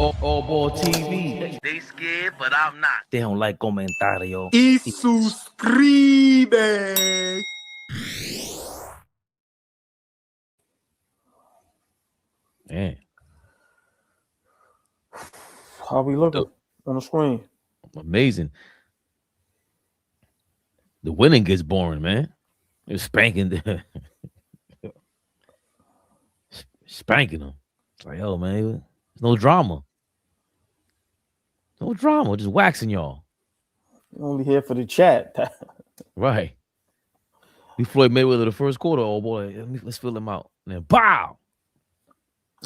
All Ball TV. They scared, but I'm not. They don't like comentario. Y suscribe. Man. How we looking on the screen? Amazing. The winning gets boring, man. It's spanking spanking them. It's like, oh man, there's no drama. No drama, just waxing y'all. You're only here for the chat. Right. We Floyd Mayweather the first quarter, oh boy. Let's fill him out. And then bow.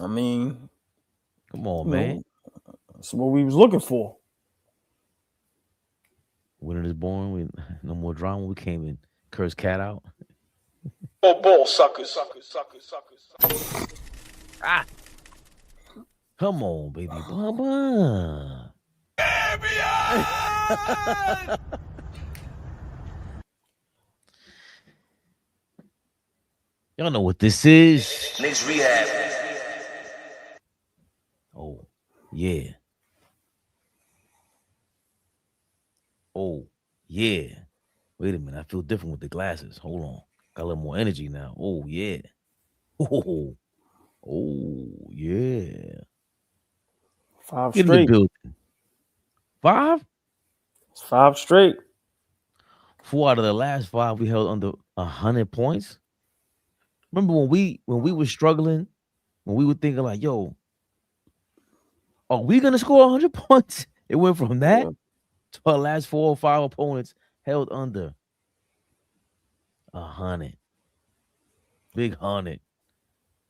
I mean, come on, man. That's what we was looking for. Winning is boring. No more drama. We came in, curse KAT out. Oh, ball suckers. Ah. Come on, baby. Baba. Y'all know what this is. KNICKS Rehab. Oh, yeah. Oh, yeah. Wait a minute. I feel different with the glasses. Hold on. Got a little more energy now. Oh, yeah. Oh, yeah. 5 Get in straight. the building. 5? It's 5 straight. 4 out of the last 5 we held under 100 points. Remember when we were struggling, when we were thinking like, yo, are we gonna score 100 points? It went from that to our last 4 or 5 opponents held under 100. Big 100.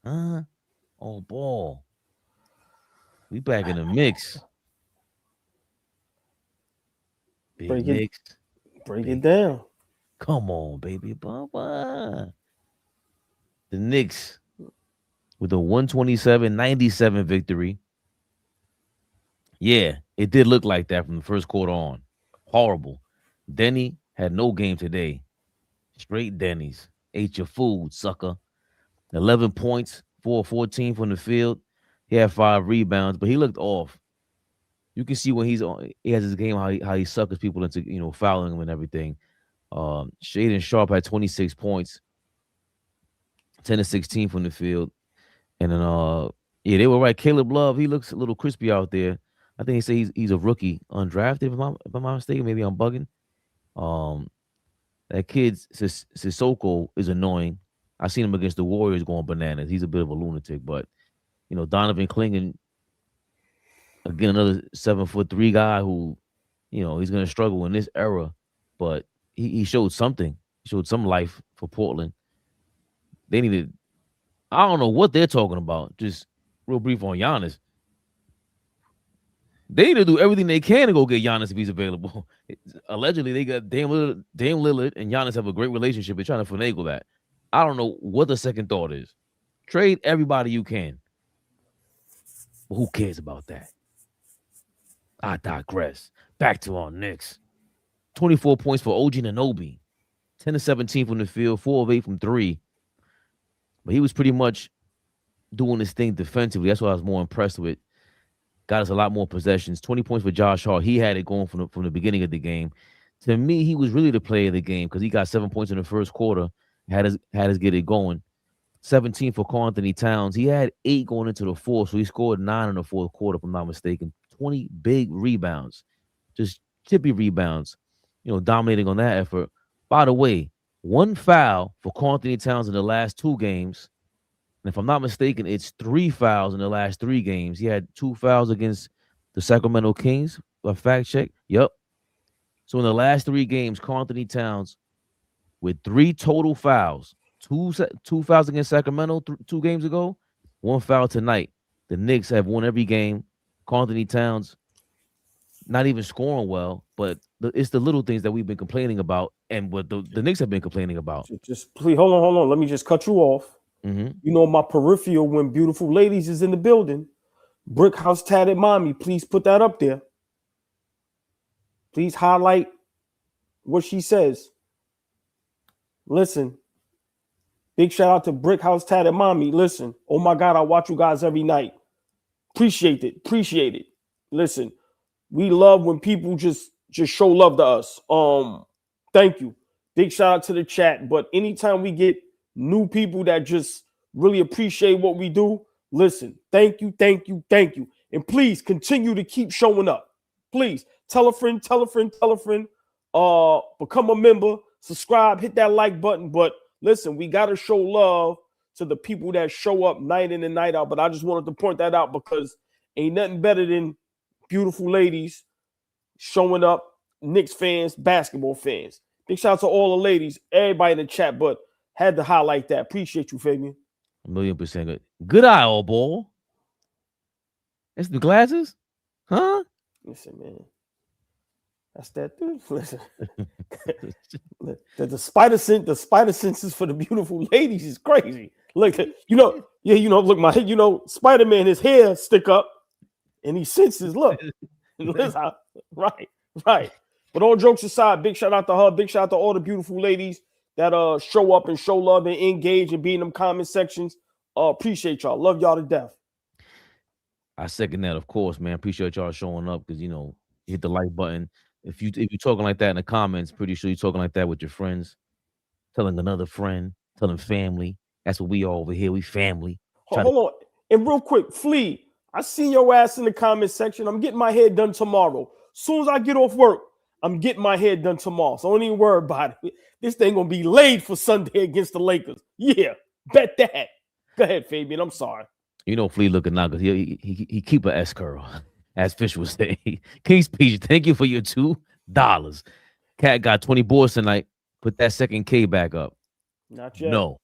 Huh? Oh, ball. We back in the mix. Big mix. Break it down. Come on, baby. Baba. The Knicks with a 127-97 victory. Yeah, it did look like that from the first quarter on. Horrible. Denny had no game today. Straight Denny's. Ate your food, sucker. 11 points, 4-14 from the field. He had 5 rebounds, but he looked off. You can see when he has his game, how he suckers people into, fouling him and everything. Shaedon Sharpe had 26 points, 10-16 from the field. And then, yeah, they were right. Caleb Love, he looks a little crispy out there. I think he said he's a rookie, undrafted, if I'm not mistaken. Maybe I'm bugging. That kid, Sissoko, is annoying. I seen him against the Warriors going bananas. He's a bit of a lunatic, but, Donovan Clingan, again, another 7'3" guy who, he's going to struggle in this era, but he showed something. He showed some life for Portland. They needed, I don't know what they're talking about. Just real brief on Giannis. They need to do everything they can to go get Giannis if he's available. Allegedly, they got Dame Lillard and Giannis have a great relationship. They're trying to finagle that. I don't know what the second thought is. Trade everybody you can. But who cares about that? I digress. Back to our Knicks. 24 points for OG Anunoby. 10-17 from the field, 4 of 8 from 3. But he was pretty much doing his thing defensively. That's what I was more impressed with. Got us a lot more possessions. 20 points for Josh Hart. He had it going from the beginning of the game. To me, he was really the player of the game because he got 7 points in the first quarter. Had us get it going. 17 for Karl Anthony Towns. He had 8 going into the fourth, so he scored 9 in the fourth quarter, if I'm not mistaken. 20 big rebounds. Just chippy rebounds. Dominating on that effort. By the way, 1 foul for Karl Anthony Towns in the last 2 games. And if I'm not mistaken, it's 3 fouls in the last 3 games. He had 2 fouls against the Sacramento Kings. A fact check. Yep. So in the last 3 games, Karl Anthony Towns with 3 total fouls. 2 fouls against Sacramento 2 games ago. 1 foul tonight. The Knicks have won every game. Karl Anthony Towns not even scoring well, but it's the little things that we've been complaining about and what the Knicks have been complaining about. Just please, hold on. Let me just cut you off. Mm-hmm. My peripheral when beautiful ladies is in the building. Brick House Tatted Mommy, please put that up there. Please highlight what she says. Listen, big shout out to Brick House Tatted Mommy. Listen, oh my God, I watch you guys every night. Appreciate it. Appreciate it. Listen, we love when people just show love to us. Thank you. Big shout out to the chat. But anytime we get new people that just really appreciate what we do, listen, thank you, thank you, thank you. And please continue to keep showing up. Please tell a friend, tell a friend, tell a friend. Become a member, subscribe, hit that like button. But listen, we got to show love to the people that show up night in and night out. But I just wanted to point that out because ain't nothing better than beautiful ladies showing up, Knicks fans, basketball fans. Big shout out to all the ladies, everybody in the chat, but had to highlight that. Appreciate you, Fabian. 1,000,000% good. Good eye, old ball. That's the glasses? Huh? Listen, man. That's that dude. Listen. the spider senses for the beautiful ladies is crazy. Look, look, Spider-Man, his hair stick up and he senses, look. Listen, right. But all jokes aside, big shout out to her. Big shout out to all the beautiful ladies that show up and show love and engage and be in them comment sections. Appreciate y'all. Love y'all to death. I second that, of course, man. Appreciate y'all showing up because hit the like button. If you're talking like that in the comments, pretty sure you're talking like that with your friends, telling another friend, telling family. That's what we are over here. We family. Hold on. And real quick, Flea, I see your ass in the comment section. I'm getting my hair done tomorrow. Soon as I get off work, I'm getting my hair done tomorrow. So don't even worry about it. This thing gonna be laid for Sunday against the Lakers. Yeah, bet that. Go ahead, Fabian. I'm sorry. Flea looking out because he keep a S curl, as Fish would say. King's Peach, thank you for your $2. Cat got 20 boards tonight. Put that second K back up. Not yet. No.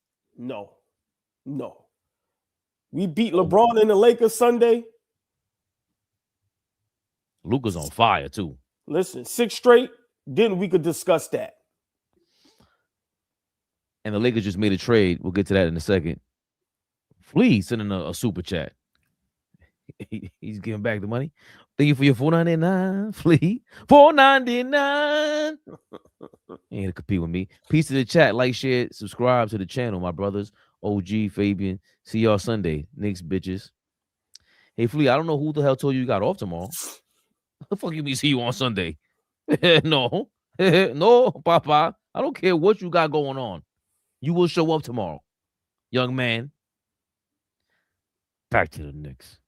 We beat LeBron and the Lakers Sunday. Luka's on fire too. Listen, 6 straight. Then we could discuss that. And the Lakers just made a trade. We'll get to that in a second. Flea sending a super chat. He's giving back the money. Thank you for your $4.99, Flea. $4.99. Ain't to compete with me. Peace to the chat. Like, share, subscribe to the channel, my brothers. OG, Fabian. See y'all Sunday. Knicks, bitches. Hey, Flea, I don't know who the hell told you got off tomorrow. What the fuck you mean see you on Sunday? No. No, Papa. I don't care what you got going on. You will show up tomorrow, young man. Back to the Knicks.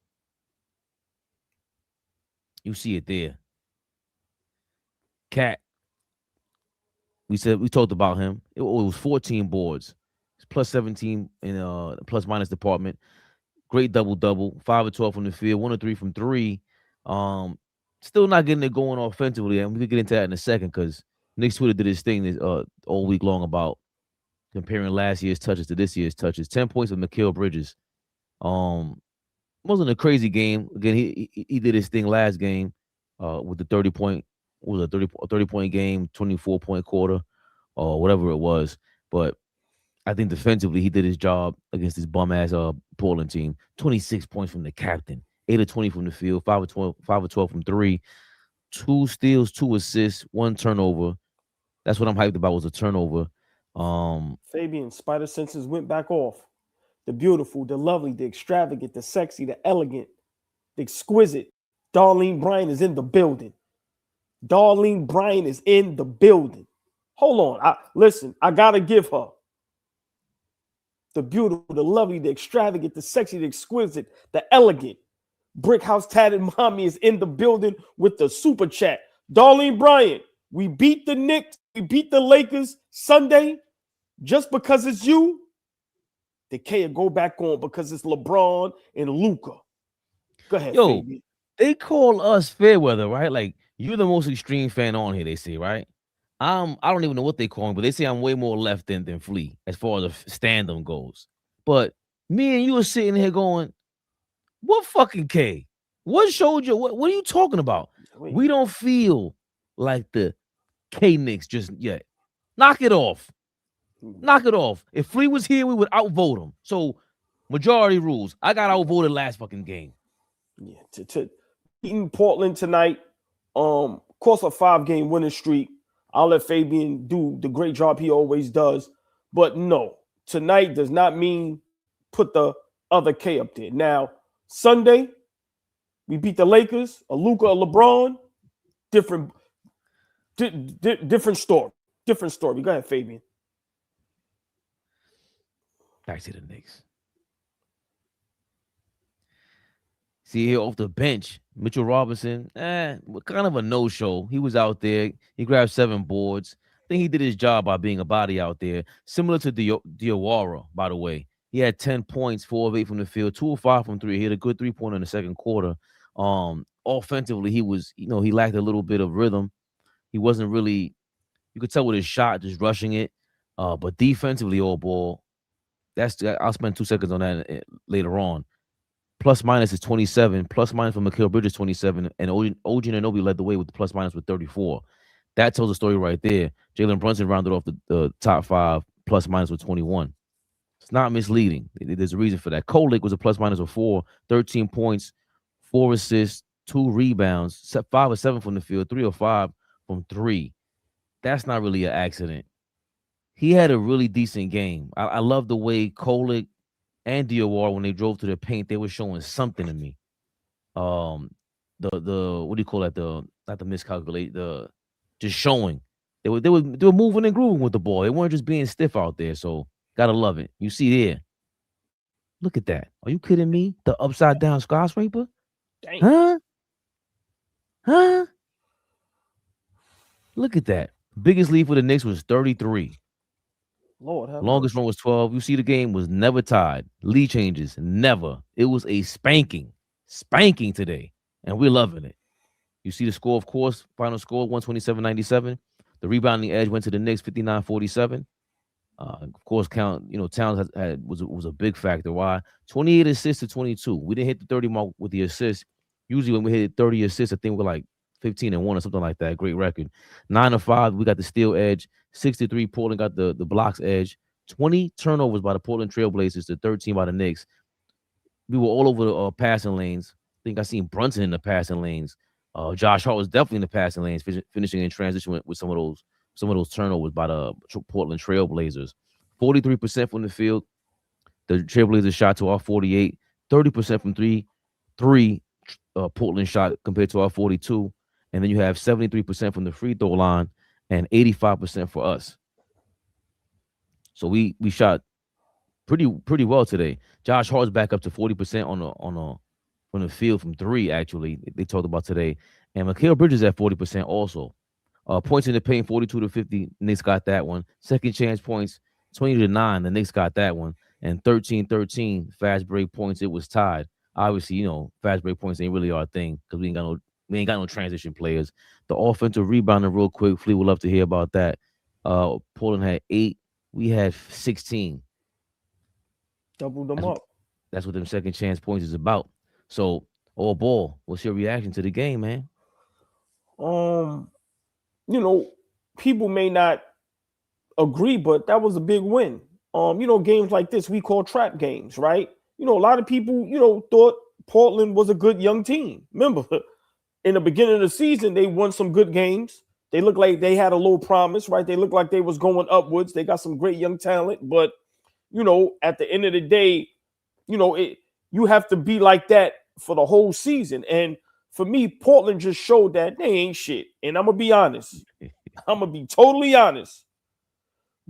You see it there. Cat. We talked about him. It was 14 boards. It's plus 17 in plus minus department. Great double-double. 5 of 12 from the field. 1 of 3 from 3. Still not getting it going offensively. And we could get into that in a second because Knicks Twitter did his thing all week long about comparing last year's touches to this year's touches. 10 points of Mikal Bridges. Wasn't a crazy game. Again, he did his thing last game with the 30-point. What was a 30-point game, 24-point quarter, or whatever it was. But I think defensively he did his job against this bum ass Portland team. 26 points from the captain, 8 of 20 from the field, 5 of 12 from 3, 2 steals, 2 assists, 1 turnover. That's what I'm hyped about was a turnover. Fabian, spider senses went back off. The beautiful, the lovely, the extravagant, the sexy, the elegant, the exquisite. Darlene Bryant is in the building. Darlene Bryant is in the building. Hold on. Listen, I got to give her the beautiful, the lovely, the extravagant, the sexy, the exquisite, the elegant. Brick House Tatted Mommy is in the building with the super chat. Darlene Bryant, we beat the Knicks. We beat the Lakers Sunday just because it's you. The K will go back on because it's LeBron and Luka. Go ahead, Yo, baby. They call us fair weather, right? Like, you're the most extreme fan on here, they say, right? I don't even know what they call me, but they say I'm way more left than Flea as far as the stand-up goes. But me and you are sitting here going, what fucking K? What showed you? What are you talking about? Wait. We don't feel like the K-Knicks just yet. Knock it off. Knock it off. If Flea was here, we would outvote him. So, majority rules. I got outvoted last fucking game. Yeah, to beating Portland tonight. Course a 5-game winning streak. I'll let Fabian do the great job he always does. But no, tonight does not mean put the other K up there. Now, Sunday, We beat the Lakers, a Luka, a LeBron. Different story. Different story. Go ahead, Fabian. Back to the Knicks. See here off the bench, Mitchell Robinson, kind of a no-show. He was out there. He grabbed 7 boards. I think he did his job by being a body out there. Similar to Diawara, by the way. He had 10 points, 4 of 8 from the field, 2 of 5 from 3. He had a good 3-pointer in the second quarter. Offensively, he was, he lacked a little bit of rhythm. He wasn't really, you could tell with his shot, just rushing it. But defensively, all ball, I'll spend 2 seconds on that later on. Plus minus is 27. Plus minus for Mikal Bridges 27, and OG Anunoby led the way with the plus minus with 34. That tells the story right there. Jalen Brunson rounded off the top 5 plus minus with 21. It's not misleading. There's a reason for that. Kolik was a plus minus of 4, 13 points, 4 assists, 2 rebounds, 5 or 7 from the field, 3 or 5 from 3. That's not really an accident. He had a really decent game. I love the way Kolik and Diawara, when they drove to the paint, they were showing something to me. The what do you call that? Not the miscalculate, just showing. They were moving and grooving with the ball. They weren't just being stiff out there. So gotta love it. You see there. Look at that. Are you kidding me? The upside down skyscraper? Dang. Huh? Look at that. Biggest lead for the Knicks was 33. Lord, longest run was 12. You see, the game was never tied. Lead changes, never. It was a spanking today, and we're loving it. You see the score, of course, final score 127-97. The rebounding edge went to the Knicks 59-47. Of course, Towns was a big factor. Why? 28 assists to 22. We didn't hit the 30 mark with the assists. Usually when we hit 30 assists, I think we're like 15-1 or something like that. Great record. 9 of 5, we got the steal edge. 63, Portland got the blocks edge. 20 turnovers by the Portland Trailblazers to 13 by the Knicks. We were all over the passing lanes. I think I seen Brunson in the passing lanes. Josh Hart was definitely in the passing lanes, finishing in transition with some of those turnovers by the Portland Trailblazers. 43% from the field. The Trailblazers shot to our 48. 30% from three. Portland shot compared to our 42. And then you have 73% from the free throw line and 85% for us. So we shot pretty well today. Josh Hart's back up to 40% from the field from 3, actually. They talked about today. And Mikal Bridges at 40% also. Points in the paint, 42-50. Knicks got that one. Second chance points, 20-9. The Knicks got that one. And 13-13 fast break points. It was tied. Obviously, fast break points ain't really our thing because we ain't got no transition players. The offensive rebounding, real quick, Fleet would love to hear about that. Portland had 8. We had 16. Doubled them up. That's what them second chance points is about. So, all ball, what's your reaction to the game, man? People may not agree, but that was a big win. Games like this we call trap games, right? A lot of people, thought Portland was a good young team. Remember, in the beginning of the season, they won some good games. They looked like they had a little promise, right? They looked like they was going upwards. They got some great young talent, but at the end of the day, you have to be like that for the whole season. And for me, Portland just showed that they ain't shit. And I'm gonna be honest. I'm gonna be totally honest.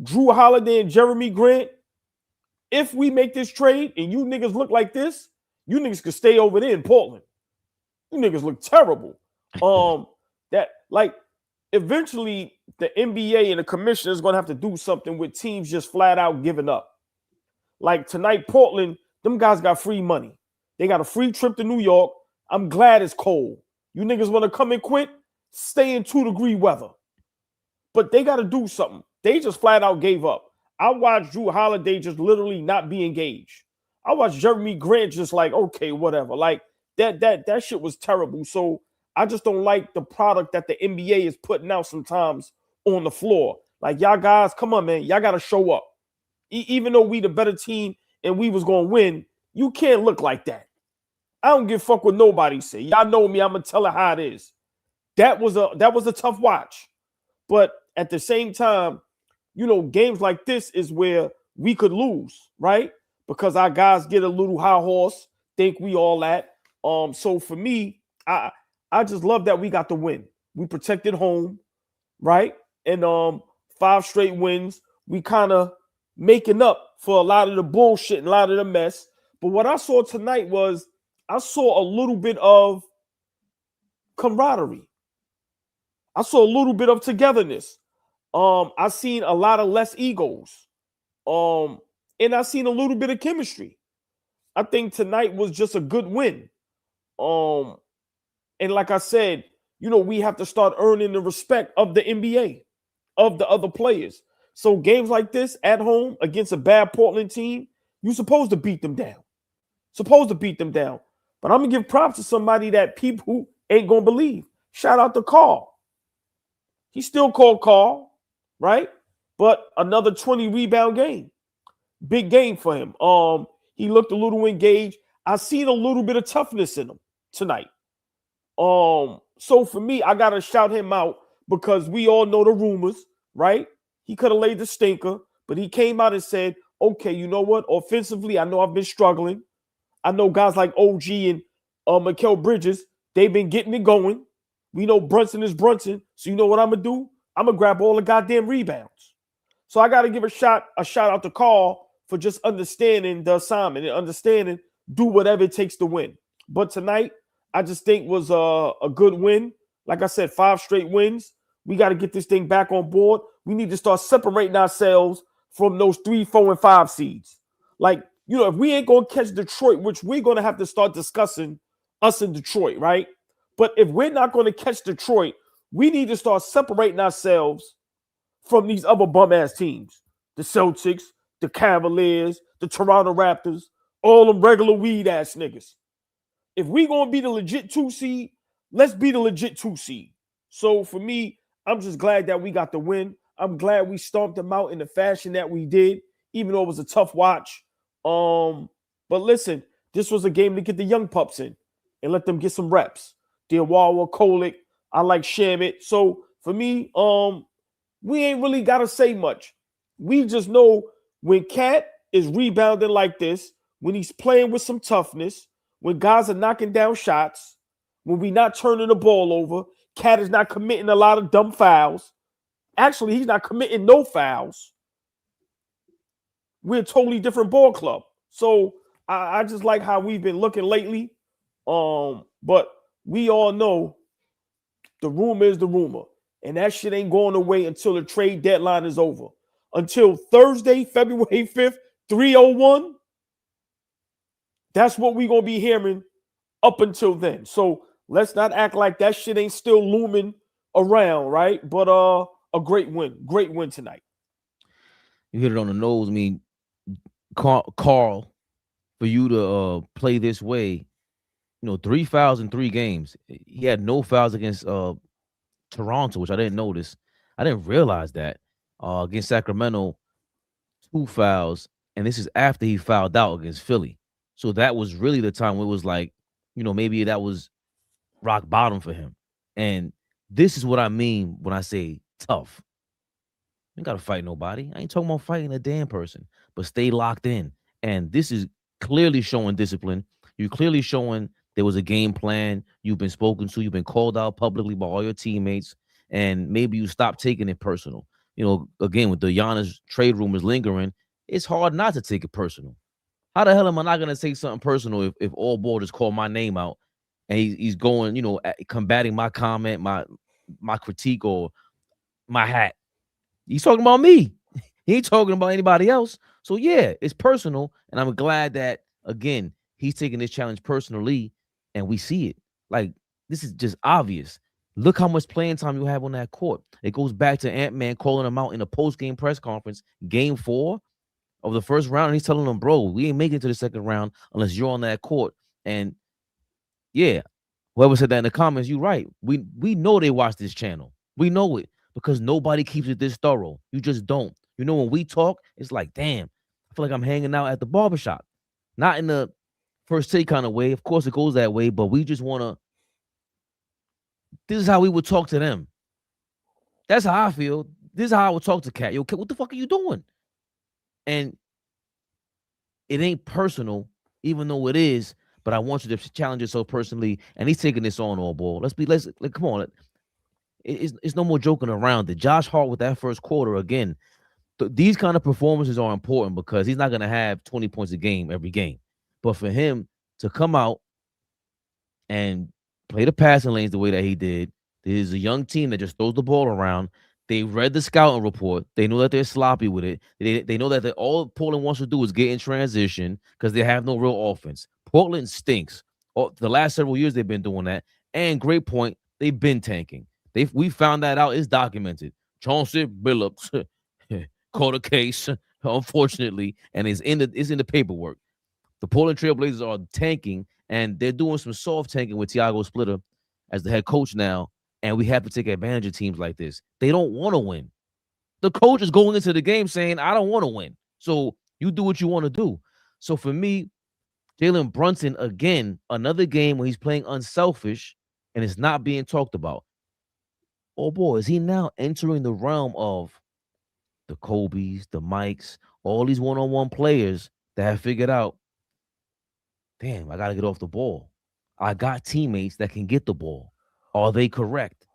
Drew Holiday and Jeremy Grant, if we make this trade and you niggas look like this, you niggas could stay over there in Portland. You niggas look terrible. Eventually the NBA and the commissioner is going to have to do something with teams just flat out giving up. Like tonight, Portland, them guys got free money. They got a free trip to New York. I'm glad it's cold. You niggas want to come and quit? Stay in 2-degree weather. But they got to do something. They just flat out gave up. I watched Drew Holiday just literally not be engaged. I watched Jeremy Grant just like, okay, whatever. Like that shit was terrible. So I just don't like the product that the NBA is putting out sometimes on the floor. Like, y'all guys, come on, man. Y'all got to show up. Even though we the better team and we was going to win, you can't look like that. I don't give a fuck what nobody say. Y'all know me. I'm going to tell it how it is. That was a tough watch. But at the same time, games like this is where we could lose, right? Because our guys get a little high horse, think we all that. So for me, I just love that we got the win. We protected home, right? And 5 straight wins. We kind of making up for a lot of the bullshit and a lot of the mess. But what I saw tonight was I saw a little bit of camaraderie. I saw a little bit of togetherness. I seen a lot of less egos. And I seen a little bit of chemistry. I think tonight was just a good win. And like I said, we have to start earning the respect of the NBA, of the other players. So games like this at home against a bad Portland team, you're supposed to beat them down. But I'm going to give props to somebody that people ain't going to believe. Shout out to Karl. He's still called Karl, right? But another 20 rebound game. Big game for him. He looked a little engaged. I seen a little bit of toughness in him tonight. So for me, I gotta shout him out because we all know the rumors, right? He could have laid the stinker, but he came out and said, okay, you know what? Offensively, I know I've been struggling. I know guys like OG and Mikal Bridges, they've been getting it going. We know Brunson is Brunson. So you know what I'm gonna do? I'm gonna grab all the goddamn rebounds. So I gotta give a shout out to Karl for just understanding the assignment and understanding do whatever it takes to win. But tonight, I just think was a good win. Like I said, 5 straight wins. We got to get this thing back on board. We need to start separating ourselves from those 3, 4, and 5 seeds. Like, if we ain't going to catch Detroit, which we're going to have to start discussing us in Detroit, right? But if we're not going to catch Detroit, we need to start separating ourselves from these other bum-ass teams. The Celtics, the Cavaliers, the Toronto Raptors, all them regular weed-ass niggas. If we going to be the legit 2 seed, let's be the legit 2 seed. So for me, I'm just glad that we got the win. I'm glad we stomped them out in the fashion that we did, even though it was a tough watch. But listen, this was a game to get the young pups in and let them get some reps. Diawawa, Kolick, I like Shamit. So for me, we ain't really got to say much. We just know when KAT is rebounding like this, when he's playing with some toughness, when guys are knocking down shots, when we not turning the ball over, KAT is not committing a lot of dumb fouls. Actually, he's not committing no fouls. We're a totally different ball club. So I just like how we've been looking lately. But we all know the rumor is the rumor. And that shit ain't going away until the trade deadline is over. Until Thursday, February 5th, 3:01. That's what we're going to be hearing up until then. So let's not act like that shit ain't still looming around, right? But a great win tonight. You hit it on the nose. I mean, Karl, for you to play this way, 3 fouls in 3 games. He had no fouls against Toronto, which I didn't notice. I didn't realize that. Against Sacramento, 2 fouls, and this is after he fouled out against Philly. So that was really the time where it was like, maybe that was rock bottom for him. And this is what I mean when I say tough. You ain't got to fight nobody. I ain't talking about fighting a damn person, but stay locked in. And this is clearly showing discipline. You're clearly showing there was a game plan. You've been spoken to. You've been called out publicly by all your teammates. And maybe you stop taking it personal. Again, with the Giannis trade rumors lingering, it's hard not to take it personal. How the hell am I not going to say something personal if all ball just call my name out and he's going, combating my comment, my critique, or my hat? He's talking about me. He ain't talking about anybody else. So, yeah, it's personal. And I'm glad that, again, he's taking this challenge personally and we see it. Like, this is just obvious. Look how much playing time you have on that court. It goes back to Ant-Man calling him out in a post-game press conference, game 4 of the first round. And he's telling them, bro, we ain't making it to the second round unless you're on that court. And, yeah, whoever said that in the comments, you're right. We know they watch this channel. We know it. Because nobody keeps it this thorough. You just don't. When we talk, it's like, damn, I feel like I'm hanging out at the barbershop. Not in the first take kind of way. Of course, it goes that way, but we just want to. This is how we would talk to them. That's how I feel. This is how I would talk to KAT. Yo, KAT, what the fuck are you doing? And it ain't personal, even though it is, but I want you to challenge yourself personally. And he's taking this on all ball. Let's come on. It's no more joking around. The Josh Hart with that first quarter again. These kind of performances are important because he's not going to have 20 points a game every game. But for him to come out and play the passing lanes the way that he did, there's a young team that just throws the ball around. They read the scouting report. They know that they're sloppy with it. They know that all Portland wants to do is get in transition because they have no real offense. Portland stinks. The last several years they've been doing that. And great point, they've been tanking. We found that out. It's documented. Chauncey Billups caught a case, unfortunately, and it's in the paperwork. The Portland Trailblazers are tanking, and they're doing some soft tanking with Tiago Splitter as the head coach now, and we have to take advantage of teams like this. They don't want to win. The coach is going into the game saying, I don't want to win. So you do what you want to do. So for me, Jalen Brunson, again, another game where he's playing unselfish, and it's not being talked about. Oh, boy, is he now entering the realm of the Kobe's, the Mikes, all these one-on-one players that have figured out, damn, I got to get off the ball. I got teammates that can get the ball. Are they correct?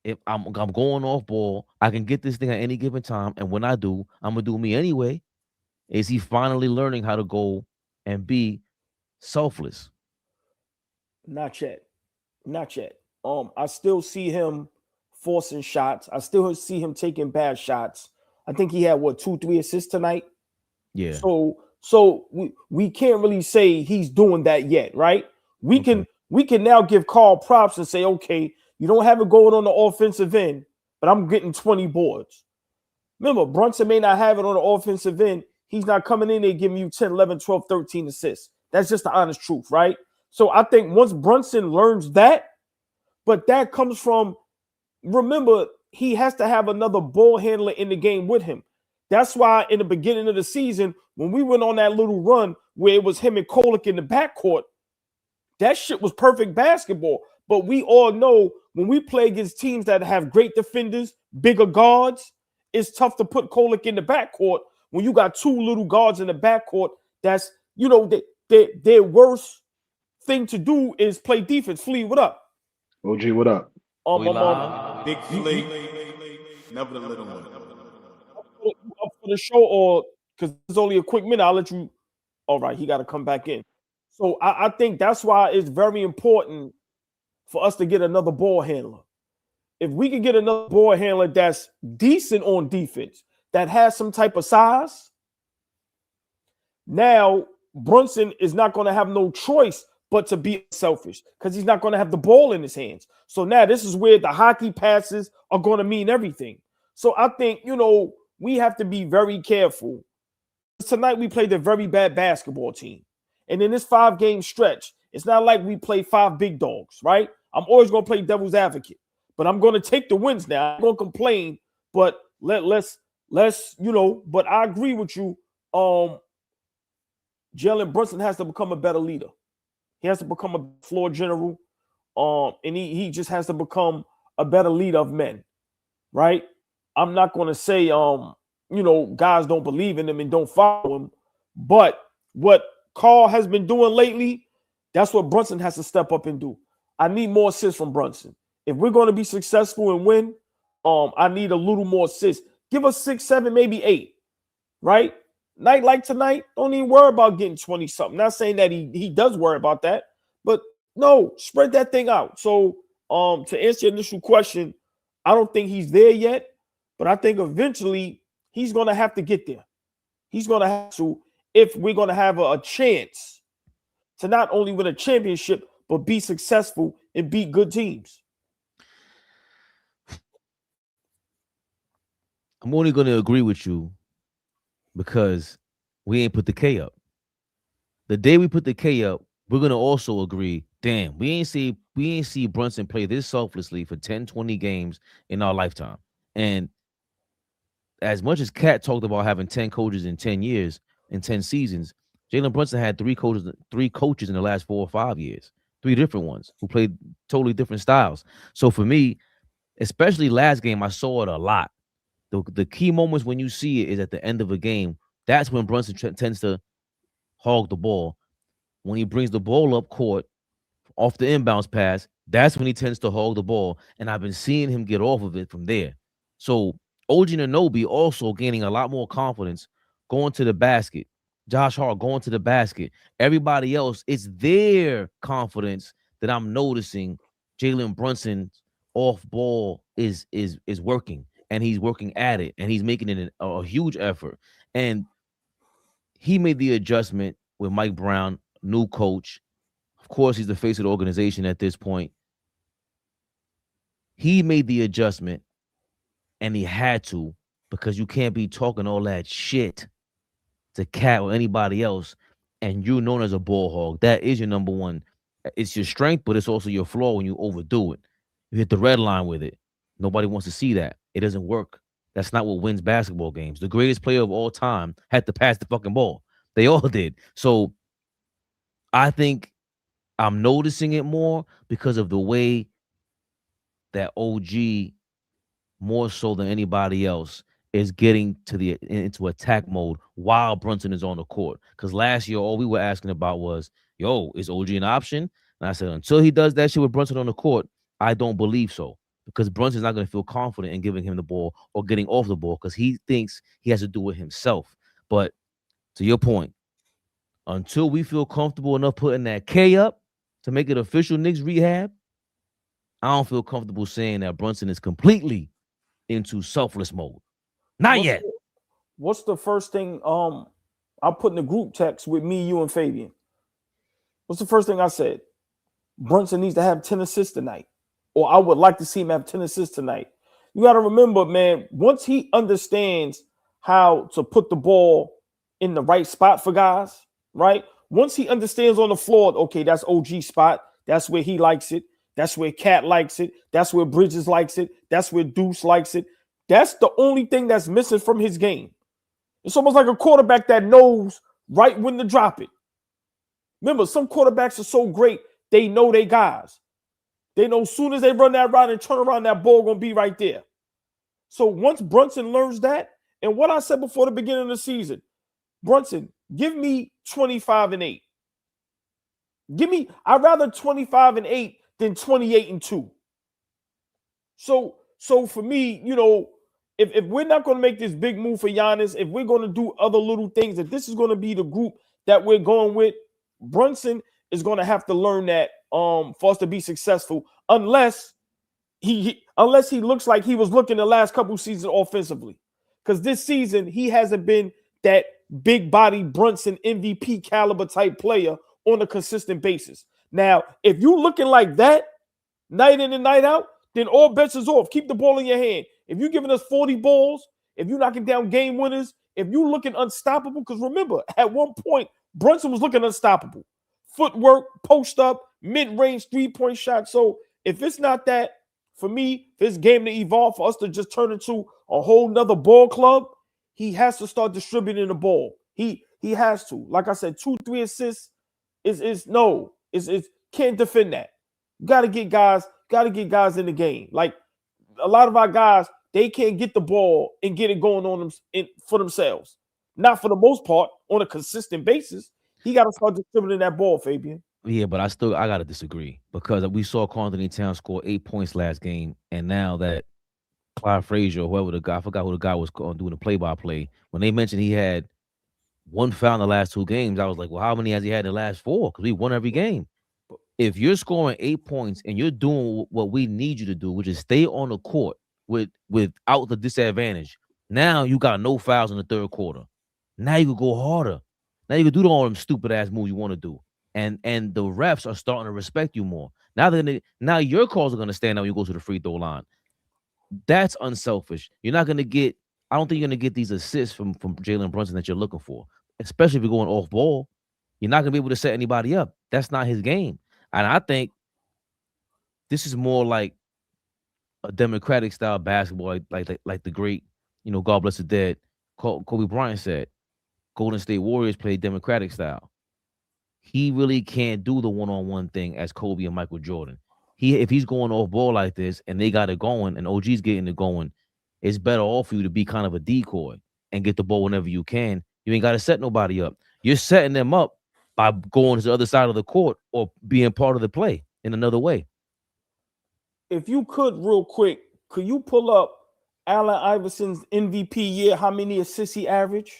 If I'm going off ball, I can get this thing at any given time. And when I do, I'm going to do me anyway. Is he finally learning how to go and be selfless? Not yet. Not yet. I still see him forcing shots. I still see him taking bad shots. I think he had 2-3 assists tonight. Yeah. So we can't really say he's doing that yet, right? We can now give Karl props and say, okay, you don't have it going on the offensive end, but I'm getting 20 boards. Remember, Brunson may not have it on the offensive end. He's not coming in there giving you 10, 11, 12, 13 assists. That's just the honest truth, right? So I think once Brunson learns that, but that comes from, remember, he has to have another ball handler in the game with him. That's why in the beginning of the season, when we went on that little run where it was him and Kolek in the backcourt, that shit was perfect basketball. But we all know when we play against teams that have great defenders, bigger guards, it's tough to put Kolek in the backcourt when you got two little guards in the backcourt. That's, their worst thing to do is play defense. Flea, what up? OG, what up? Big Flea. Never the little one. Up for the show, or because it's only a quick minute, I'll let you. All right, he got to come back in. So I think that's why it's very important for us to get another ball handler. If we can get another ball handler that's decent on defense, that has some type of size, now Brunson is not going to have no choice but to be selfish because he's not going to have the ball in his hands. So now this is where the hockey passes are going to mean everything. So I think, we have to be very careful. Tonight we played a very bad basketball team. And in this 5-game stretch, it's not like we play 5 big dogs, right? I'm always going to play devil's advocate. But I'm going to take the wins now. I'm going to complain, but let's but I agree with you. Jalen Brunson has to become a better leader. He has to become a floor general. And he just has to become a better leader of men, right? I'm not going to say, guys don't believe in him and don't follow him. But what Karl has been doing lately, that's what Brunson has to step up and do. I need more assists from Brunson. If we're going to be successful and win, I need a little more assists. Give us 6, 7, maybe 8, right? Night like tonight, don't even worry about getting 20-something. Not saying that he does worry about that, but no, spread that thing out. So to answer your initial question, I don't think he's there yet, but I think eventually he's going to have to get there. He's going to have to, if we're going to have a chance to not only win a championship, but be successful and beat good teams. I'm only going to agree with you because we ain't put the K up. The day we put the K up, we're going to also agree, damn, we ain't see Brunson play this selflessly for 10, 20 games in our lifetime. And as much as KAT talked about having 10 coaches in 10 years, in 10 seasons, Jalen Brunson had three coaches in the last 4 or 5 years, 3 different ones who played totally different styles. So for me, especially last game, I saw it a lot. The key moments when you see it is at the end of a game. That's when Brunson tends to hog the ball. when he brings the ball up court off the inbounds pass, that's when he tends to hog the ball. And I've been seeing him get off of it from there. So OG Anunoby also gaining a lot more confidence going to the basket. Josh Hart going to the basket. Everybody else, it's their confidence that I'm noticing. Jalen Brunson's off ball is working, and he's working at it, and he's making it a huge effort. And he made the adjustment with Mike Brown, new coach. Of course, he's the face of the organization at this point. He made the adjustment, and he had to, because you can't be talking all that shit to KAT or anybody else, and you're known as a ball hog. That is your number one. It's your strength, but it's also your flaw when you overdo it. You hit the red line with it. Nobody wants to see that. It doesn't work. That's not what wins basketball games. The greatest player of all time had to pass the fucking ball. They all did. So I think I'm noticing it more because of the way that OG, more so than anybody else, is getting to into attack mode while Brunson is on the court. Because last year, all we were asking about was, yo, is OG an option? And I said, until he does that shit with Brunson on the court, I don't believe so. Because Brunson's not going to feel confident in giving him the ball or getting off the ball because he thinks he has to do it himself. But to your point, until we feel comfortable enough putting that K up to make it official KNICKS rehab, I don't feel comfortable saying that Brunson is completely into selfless mode. Not yet. What's the first thing I put in the group text with me, you, and Fabian? What's the first thing I said? Brunson needs to have 10 assists tonight. Or I would like to see him have 10 assists tonight. You got to remember, man, once he understands how to put the ball in the right spot for guys, right? Once he understands on the floor, okay, that's OG spot. That's where he likes it. That's where KAT likes it. That's where Bridges likes it. That's where Deuce likes it. That's the only thing that's missing from his game. It's almost like a quarterback that knows right when to drop it. Remember, some quarterbacks are so great, they know they guys. They know as soon as they run that route and turn around, that ball going to be right there. So once Brunson learns that, and what I said before the beginning of the season, Brunson, give me 25-8. I'd rather 25-8 than 28-2. So for me, you know, if we're not going to make this big move for Giannis, if we're going to do other little things, if this is going to be the group that we're going with, Brunson is going to have to learn that for us to be successful, unless he looks like he was looking the last couple seasons offensively. Because this season, he hasn't been that big body Brunson MVP caliber type player on a consistent basis. Now, if you're looking like that night in and night out, then all bets is off. Keep the ball in your hand. If you're giving us 40 balls, if you're knocking down game winners, if you're looking unstoppable, because remember, at one point, Brunson was looking unstoppable. Footwork, post up, mid-range, three-point shot. So if it's not that, for me, this game to evolve, for us to just turn into a whole nother ball club, he has to start distributing the ball. He has to. Like I said, 2-3 assists is can't defend that. You gotta get guys in the game. Like a lot of our guys, they can't get the ball and get it going on them for themselves. Not for the most part, on a consistent basis. He got to start distributing that ball, Fabian. Yeah, but I gotta disagree because we saw Karl Anthony Towns score 8 points last game, and now that Clyde Frazier, whoever the guy, I forgot who the guy was doing the play-by-play, when they mentioned he had one foul in the last 2 games, I was like, well, how many has he had in the last 4? Because we won every game. If you're scoring 8 points and you're doing what we need you to do, which is stay on the court without the disadvantage, now you got no fouls in the third quarter. Now you can go harder. Now you can do all them stupid ass moves you want to do. And the refs are starting to respect you more. Now your calls are gonna stand out when you go to the free throw line. That's unselfish. You're not gonna get. I don't think you're gonna get these assists from Jalen Brunson that you're looking for, especially if you're going off ball. You're not gonna be able to set anybody up. That's not his game. And I think this is more like a democratic style basketball, like the great, God bless the dead, Kobe Bryant said. Golden State Warriors play democratic style. He really can't do the one-on-one thing as Kobe and Michael Jordan. If he's going off ball like this and they got it going and OG's getting it going, it's better off for you to be kind of a decoy and get the ball whenever you can. You ain't got to set nobody up. You're setting them up by going to the other side of the court or being part of the play in another way. If you could, real quick, could you pull up Allen Iverson's MVP year? How many assists he averaged?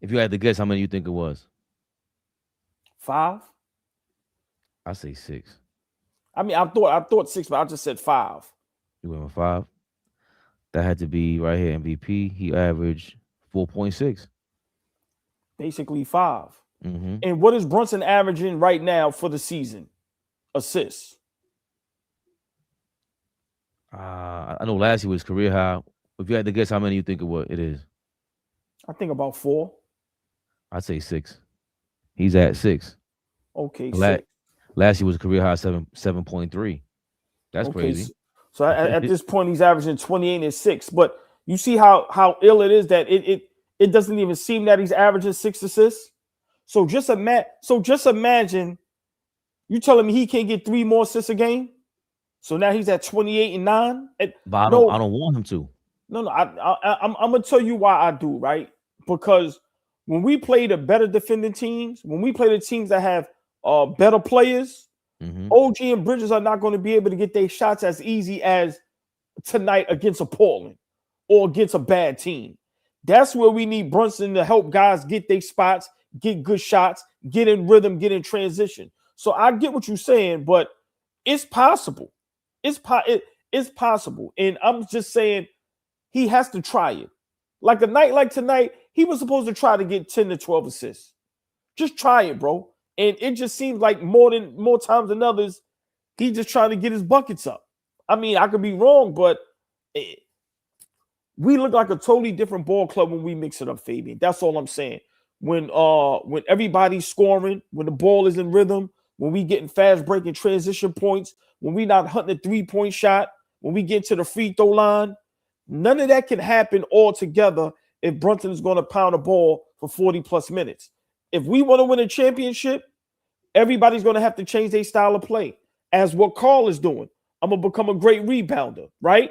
If you had to guess, how many you think it was? 5. I say 6. I mean, I thought 6, but I just said 5. You went with 5. That had to be right here. MVP. He averaged 4.6. Basically 5. Mm-hmm. And what is Brunson averaging right now for the season? Assists. I know last year was career high. If you had to guess, how many you think it is? I think about 4. I'd say 6. He's at 6. Okay, La- 6. Last year was a career high 7.3. That's Okay, crazy. So at this point, he's averaging 28 and 6. But you see how ill it is that it doesn't even seem that he's averaging 6 assists. So just imagine you telling me he can't get 3 more assists a game. So now he's at 28 and 9. But I don't want him to. No, I'm gonna tell you why I do, right? Because when we play the better defending teams, when we play the teams that have better players, OG and Bridges are not going to be able to get their shots as easy as tonight against a Portland or against a bad team. That's where we need Brunson to help guys get their spots, get good shots, get in rhythm, get in transition. So I get what you're saying, but it's possible. It's possible. And I'm just saying he has to try it. Like a night like tonight, he was supposed to try to get 10 to 12 assists. Just try it, bro. And it just seems like more times than others, he's just trying to get his buckets up. I mean, I could be wrong, but we look like a totally different ball club when we mix it up, Fabian. That's all I'm saying. When everybody's scoring, when the ball is in rhythm, when we getting fast breaking transition points, when we not hunting a 3-point shot, when we get to the free throw line, none of that can happen all together if Brunson is going to pound a ball for 40 plus minutes. If we want to win a championship, everybody's going to have to change their style of play. As what Karl is doing. I'm going to become a great rebounder, right?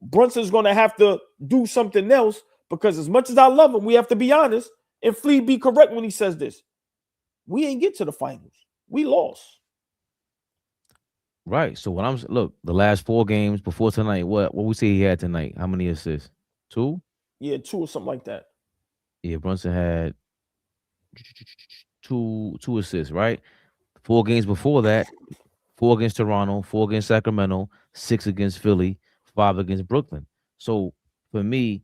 Brunson's going to have to do something else because as much as I love him, we have to be honest, and Flea be correct when he says this. We ain't get to the finals. We lost. Right. So look, the last 4 games before tonight, what we say he had tonight? How many assists? 2? Yeah, 2 or something like that. Yeah, Brunson had 2 assists, right? 4 games before that, 4 against Toronto, 4 against Sacramento, 6 against Philly, 5 against Brooklyn. So for me,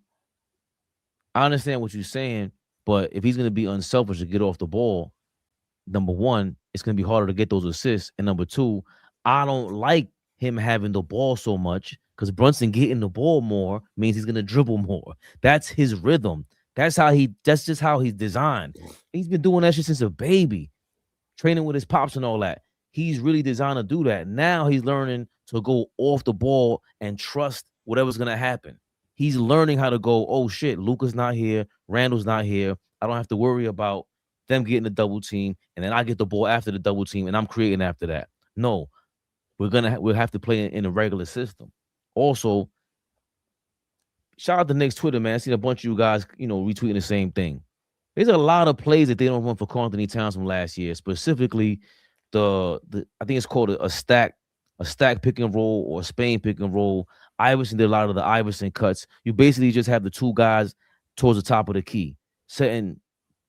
I understand what you're saying, but if he's going to be unselfish to get off the ball, number one, it's going to be harder to get those assists. And number 2, I don't like him having the ball so much because Brunson getting the ball more means he's going to dribble more. That's his rhythm. That's just how he's designed. He's been doing that shit since a baby, training with his pops and all that. He's really designed to do that. Now he's learning to go off the ball and trust whatever's going to happen. He's learning how to go, oh shit, Luka's not here, Randall's not here. I don't have to worry about them getting the double team, and then I get the ball after the double team, and I'm creating after that. No, we'll have to play in a regular system. Also, shout out to Knicks Twitter, man. I seen a bunch of you guys, retweeting the same thing. There's a lot of plays that they don't run for Karl Anthony Towns from last year, specifically the I think it's called a stack pick and roll or a Spain pick and roll. Iverson did a lot of the Iverson cuts. You basically just have the 2 guys towards the top of the key, setting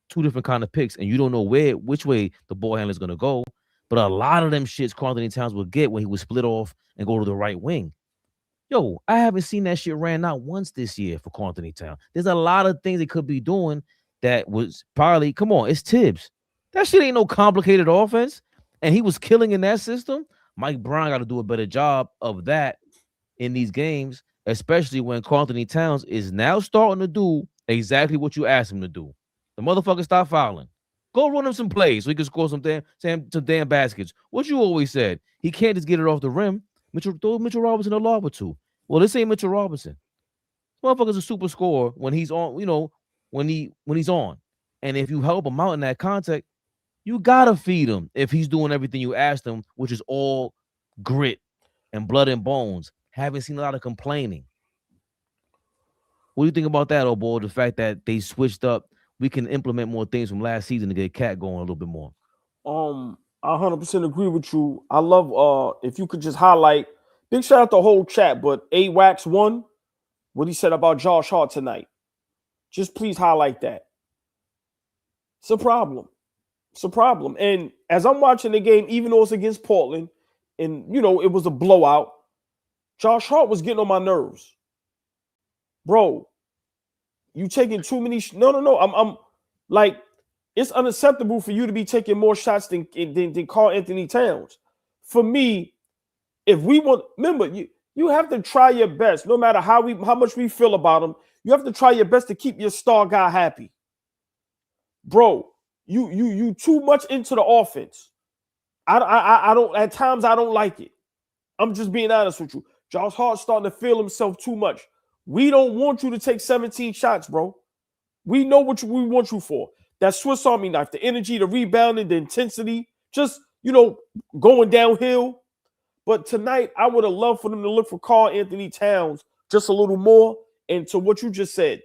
2 different kind of picks, and you don't know which way the ball handler is going to go. But a lot of them shits Karl Anthony Towns would get when he would split off and go to the right wing. Yo, I haven't seen that shit ran not once this year for Karl Anthony Towns. There's a lot of things they could be doing that was probably, come on, it's Tibbs. That shit ain't no complicated offense. And he was killing in that system. Mike Brown got to do a better job of that in these games, especially when Karl Anthony Towns is now starting to do exactly what you asked him to do. The motherfucker stop fouling. Go run him some plays so he can score some damn baskets. What you always said. He can't just get it off the rim. Throw Mitchell Robinson a lob or 2. Well, this ain't Mitchell Robinson. Motherfucker's a super scorer when he's on, when he's on. And if you help him out in that context, you gotta feed him if he's doing everything you asked him, which is all grit and blood and bones. Haven't seen a lot of complaining. What do you think about that, old boy? The fact that they switched up we can implement more things from last season to get KAT going a little bit more. I 100% agree with you. I love if you could just highlight, big shout out the whole chat, but A-Wax 1, what he said about Josh Hart tonight. Just please highlight that. It's a problem. It's a problem. And as I'm watching the game, even though it's against Portland, and it was a blowout, Josh Hart was getting on my nerves. Bro, you taking too many. No. I'm like, it's unacceptable for you to be taking more shots than Karl Anthony Towns. For me, if we want, remember, you have to try your best, no matter how much we feel about him. You have to try your best to keep your star guy happy. Bro, you too much into the offense. I don't, at times I don't like it. I'm just being honest with you. Josh Hart's starting to feel himself too much. We don't want you to take 17 shots, bro. We know what we want you for. That Swiss Army knife, the energy, the rebounding, the intensity, just, going downhill. But tonight, I would have loved for them to look for Karl Anthony Towns just a little more. And to what you just said,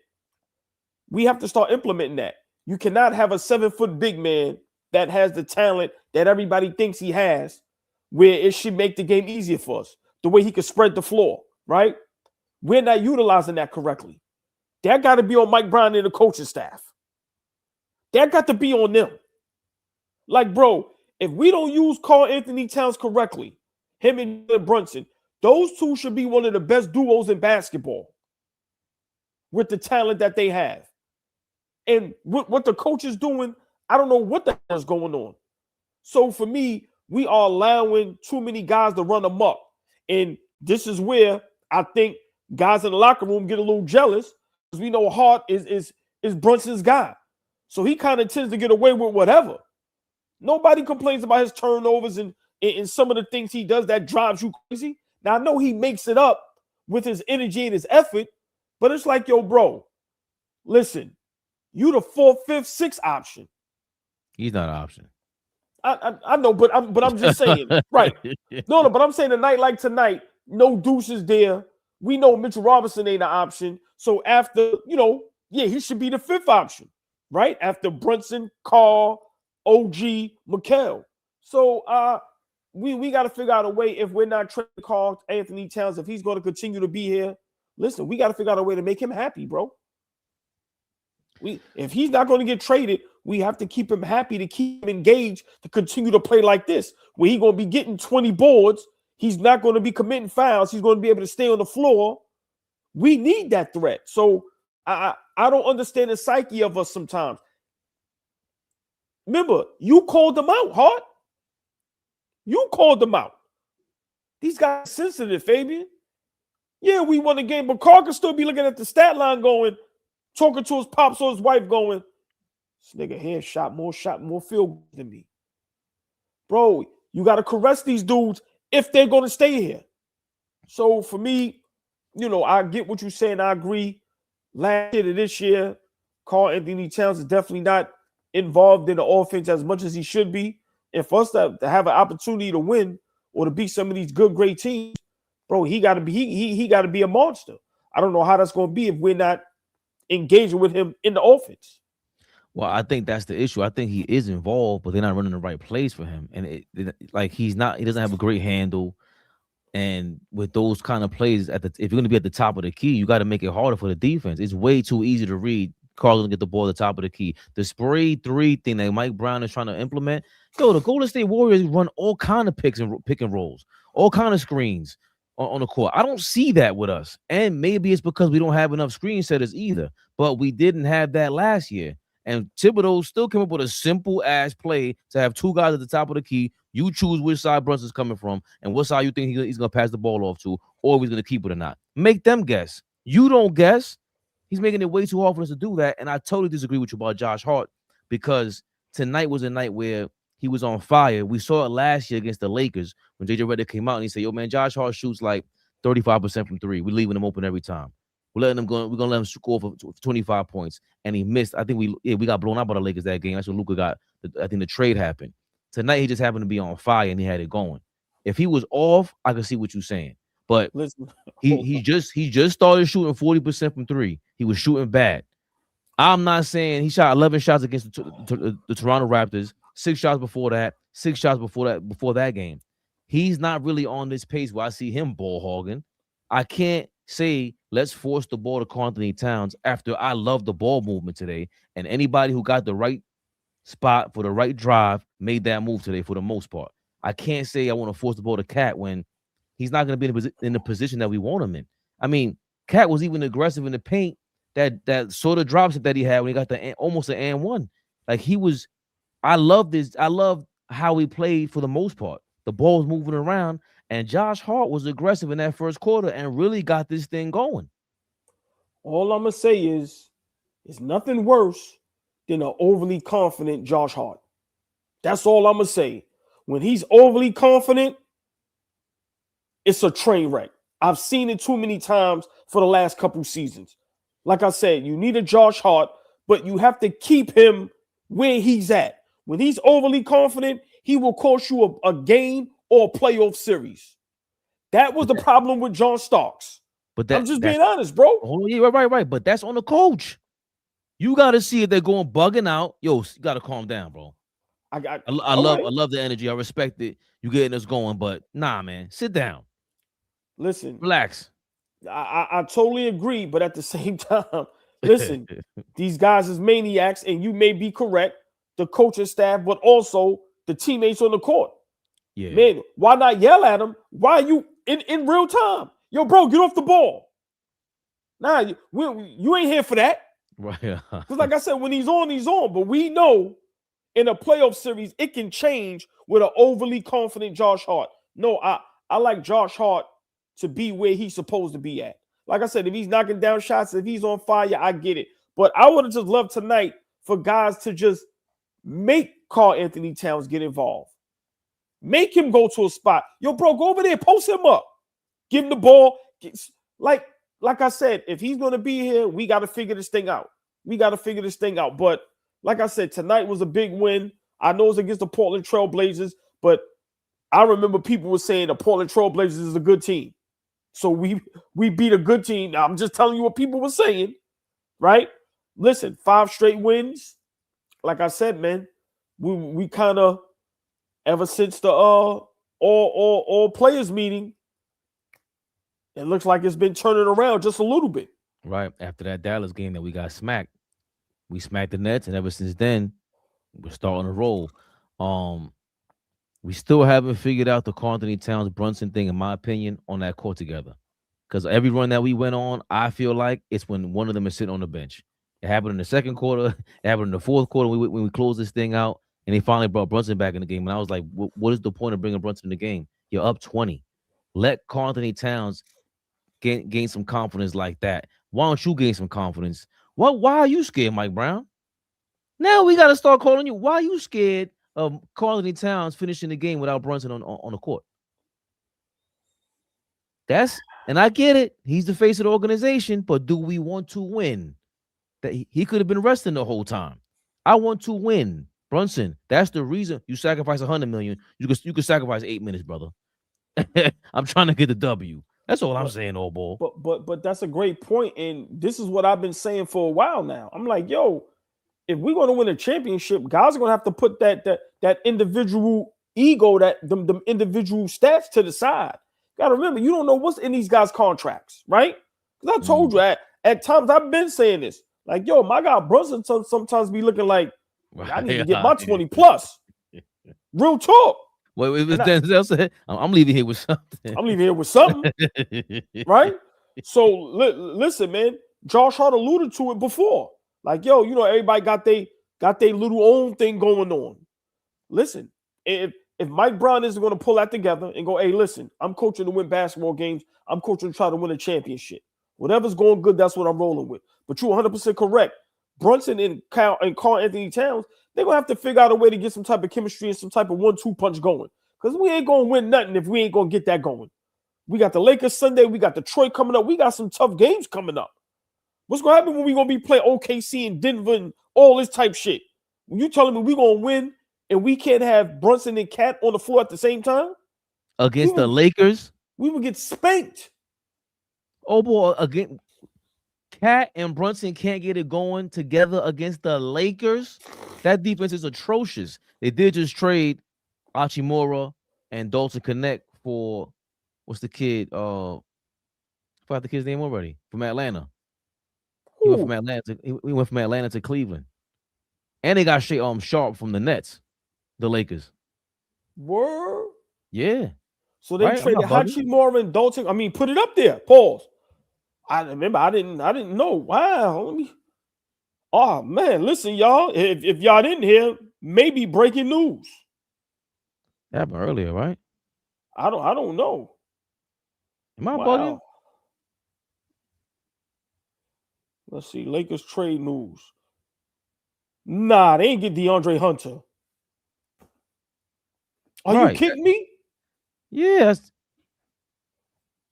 we have to start implementing that. You cannot have a 7-foot big man that has the talent that everybody thinks he has, where it should make the game easier for us. The way he could spread the floor, right? We're not utilizing that correctly. That got to be on Mike Brown and the coaching staff. That got to be on them. Like, bro, if we don't use Karl Anthony Towns correctly, him and Brunson, those two should be one of the best duos in basketball with the talent that they have. And what the coach is doing, I don't know what the hell is going on. So for me, we are allowing too many guys to run amok. And this is where I think guys in the locker room get a little jealous because we know Hart is Brunson's guy. So he kind of tends to get away with whatever. Nobody complains about his turnovers and some of the things he does that drives you crazy. Now, I know he makes it up with his energy and his effort, but it's like, yo, bro, listen, you the 4th, 5th, 6th option. He's not an option. I know, but I'm just saying, right? No, but I'm saying a night like tonight, no Deuces there. We know Mitchell Robinson ain't an option. So after, he should be the 5th option, right? After Brunson, Karl, OG, Mikal. So we got to figure out a way, if we're not trading Karl Anthony Towns, if he's going to continue to be here, listen, we got to figure out a way to make him happy, bro. If he's not going to get traded, we have to keep him happy, to keep him engaged, to continue to play like this, where he's going to be getting 20 boards. He's not going to be committing fouls. He's going to be able to stay on the floor. We need that threat. So I don't understand the psyche of us sometimes. Remember, you called them out, Hart. You called them out. These guys are sensitive, Fabian. Yeah, we won the game, but Karl can still be looking at the stat line going, talking to his pops or his wife going, this nigga here shot more field than me. Bro, you got to caress these dudes if they're going to stay here. So for me, I get what you're saying. I agree. Last year to this year, Karl Anthony Towns is definitely not involved in the offense as much as he should be. And for us to have an opportunity to win or to beat some of these good, great teams, bro, he got to be he got to be a monster. I don't know how that's going to be if we're not engaging with him in the offense. Well, I think that's the issue. I think he is involved, but they're not running the right plays for him. And he doesn't have a great handle. And with those kind of plays if you're going to be at the top of the key, you got to make it harder for the defense. It's way too easy to read. Karl's going to get the ball at the top of the key. The spray 3 thing that Mike Brown is trying to implement. The Golden State Warriors run all kind of pick and rolls, all kind of screens on the court. I don't see that with us. And maybe it's because we don't have enough screen setters either. But we didn't have that last year. And Thibodeau still came up with a simple-ass play to have 2 guys at the top of the key. You choose which side Brunson's coming from and what side you think he's going to pass the ball off to, or if he's going to keep it or not. Make them guess. You don't guess. He's making it way too hard for us to do that. And I totally disagree with you about Josh Hart, because tonight was a night where he was on fire. We saw it last year against the Lakers when J.J. Redick came out and he said, yo, man, Josh Hart shoots like 35% from 3. We're leaving him open every time. We're letting him go. We're gonna let him score for 25 points, and he missed. I think we got blown out by the Lakers that game. That's when Luka got. I think the trade happened. Tonight he just happened to be on fire and he had it going. If he was off, I could see what you're saying. But listen, he just started shooting 40% from 3. He was shooting bad. I'm not saying he shot 11 shots against the Toronto Raptors, 6 shots before that, 6 shots before that game. He's not really on this pace where I see him ball hogging. I can't say let's force the ball to Karl Anthony Towns after I love the ball movement today. And anybody who got the right spot for the right drive made that move today for the most part. I can't say I want to force the ball to KAT when he's not going to be in the position that we want him in. I mean, KAT was even aggressive in the paint. That sort of drops it that he had when he got the almost an and one. Like he was, I love this. I love how he played for the most part. The ball was moving around, and Josh Hart was aggressive in that first quarter and really got this thing going. All I'm gonna say is, it's nothing worse than an overly confident Josh Hart. That's all I'm gonna say. When he's overly confident, it's a train wreck. I've seen it too many times for the last couple seasons. Like I said, you need a Josh Hart, but you have to keep him where he's at. When he's overly confident, he will cost you a game or a playoff series. That was the problem with John Starks. But I'm just being honest, bro. Oh, yeah, right. But that's on the coach. You got to see if they're going bugging out. Yo, you got to calm down, bro. I love the energy. I respect it. You getting us going, but nah, man, sit down. Listen, relax. I totally agree, but at the same time, listen, these guys is maniacs, and you may be correct, the coaching staff, but also the teammates on the court. Yeah, man, why not yell at them? Why are you in real time? Yo, bro, get off the ball. Nah, you ain't here for that. Right. Because like I said, when he's on, he's on. But we know in a playoff series, it can change with an overly confident Josh Hart. No, I like Josh Hart to be where he's supposed to be at. Like I said, if he's knocking down shots, if he's on fire, I get it. But I would have just loved tonight for guys to just make Karl Anthony Towns get involved. Make him go to a spot. Yo, bro, go over there, post him up. Give him the ball. Like I said, if he's going to be here, we got to figure this thing out. But like I said, tonight was a big win. I know it's against the Portland Trail Blazers, but I remember people were saying the Portland Trail Blazers is a good team. So we beat a good team. Now, I'm just telling you what people were saying, right? Listen, 5 straight wins. Like I said, man, we kind of, ever since the all players meeting, it looks like it's been turning around just a little bit. Right. After that Dallas game that we got smacked, we smacked the Nets, and ever since then, we're starting to roll. We still haven't figured out the Karl Anthony Towns Brunson thing, in my opinion, on that court together. Because every run that we went on, I feel like it's when one of them is sitting on the bench. It happened in the second quarter. It happened in the fourth quarter when we closed this thing out, and they finally brought Brunson back in the game. And I was like, what is the point of bringing Brunson in the game? You're up 20. Let Karl Anthony Towns gain some confidence like that. Why don't you gain some confidence? Why are you scared, Mike Brown? Now we got to start calling you. Why are you scared of Karl Anthony Towns finishing the game without Brunson on the court? And I get it. He's the face of the organization, but do we want to win? That he could have been resting the whole time. I want to win, Brunson. That's the reason you sacrifice $100 million. You could sacrifice 8 minutes, brother. I'm trying to get the W. That's all I'm saying, old ball. But that's a great point, and this is what I've been saying for a while now. I'm like, yo, if we're going to win a championship, guys are going to have to put that individual ego, them individual stats to the side. Got to remember, you don't know what's in these guys' contracts, right? Because I told you at times I've been saying this. Like, yo, my guy Brunson sometimes be looking like, I need to get my 20 plus. Real talk. Wait, Denzel said, I'm leaving here with something. Right? So listen, man. Josh Hart alluded to it before. Like, yo, everybody got they little own thing going on. Listen, if Mike Brown isn't going to pull that together and go, hey, listen, I'm coaching to win basketball games. I'm coaching to try to win a championship. Whatever's going good, that's what I'm rolling with. But you're 100% correct. Brunson and Karl Anthony Towns, they're going to have to figure out a way to get some type of chemistry and some type of 1-2 punch going. Because we ain't going to win nothing if we ain't going to get that going. We got the Lakers Sunday. We got Detroit coming up. We got some tough games coming up. What's going to happen when we going to be playing OKC and Denver and all this type shit? When you telling me we going to win and we can't have Brunson and KAT on the floor at the same time? Against the Lakers? We would get spanked. Oh, boy, again. KAT and Brunson can't get it going together against the Lakers, that defense is atrocious. They did just trade Hachimura and Dalton Connect for what's the kid? I forgot the kid's name already from Atlanta. He went from Who? Atlanta. He went from Atlanta to Cleveland, and they got Sharp from the Nets, the Lakers. Word. Yeah, So they right. I'm traded not bugging. Hachimura and Dalton. I mean, put it up there. Pause. I remember. I didn't know. Wow. Let me. Oh man, listen, y'all. If y'all didn't hear, maybe breaking news. That happened earlier, right? I don't know. Am I Wow. bugging? Let's see. Lakers trade news. Nah, they ain't get DeAndre Hunter. Are you Right. kidding me? Yes.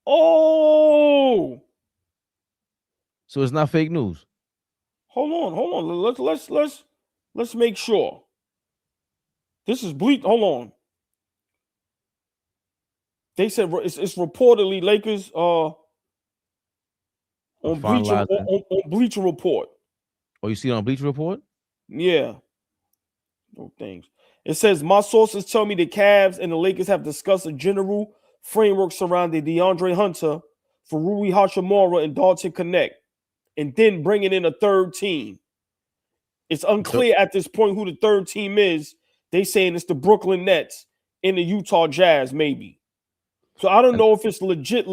Oh, So it's not fake news. hold on. Let's make sure. This is bleak. Hold on. They said it's reportedly Lakers on Bleacher Report. Oh, you see it on Bleacher Report? Yeah. No things. It says my sources tell me the Cavs and the Lakers have discussed a general framework surrounding DeAndre Hunter, for Rui Hachimura, and Dalton Connect, and then bringing in a third team. It's unclear at this point who the third team is. They saying it's the Brooklyn Nets and the Utah Jazz, maybe. So I don't know if it's legit.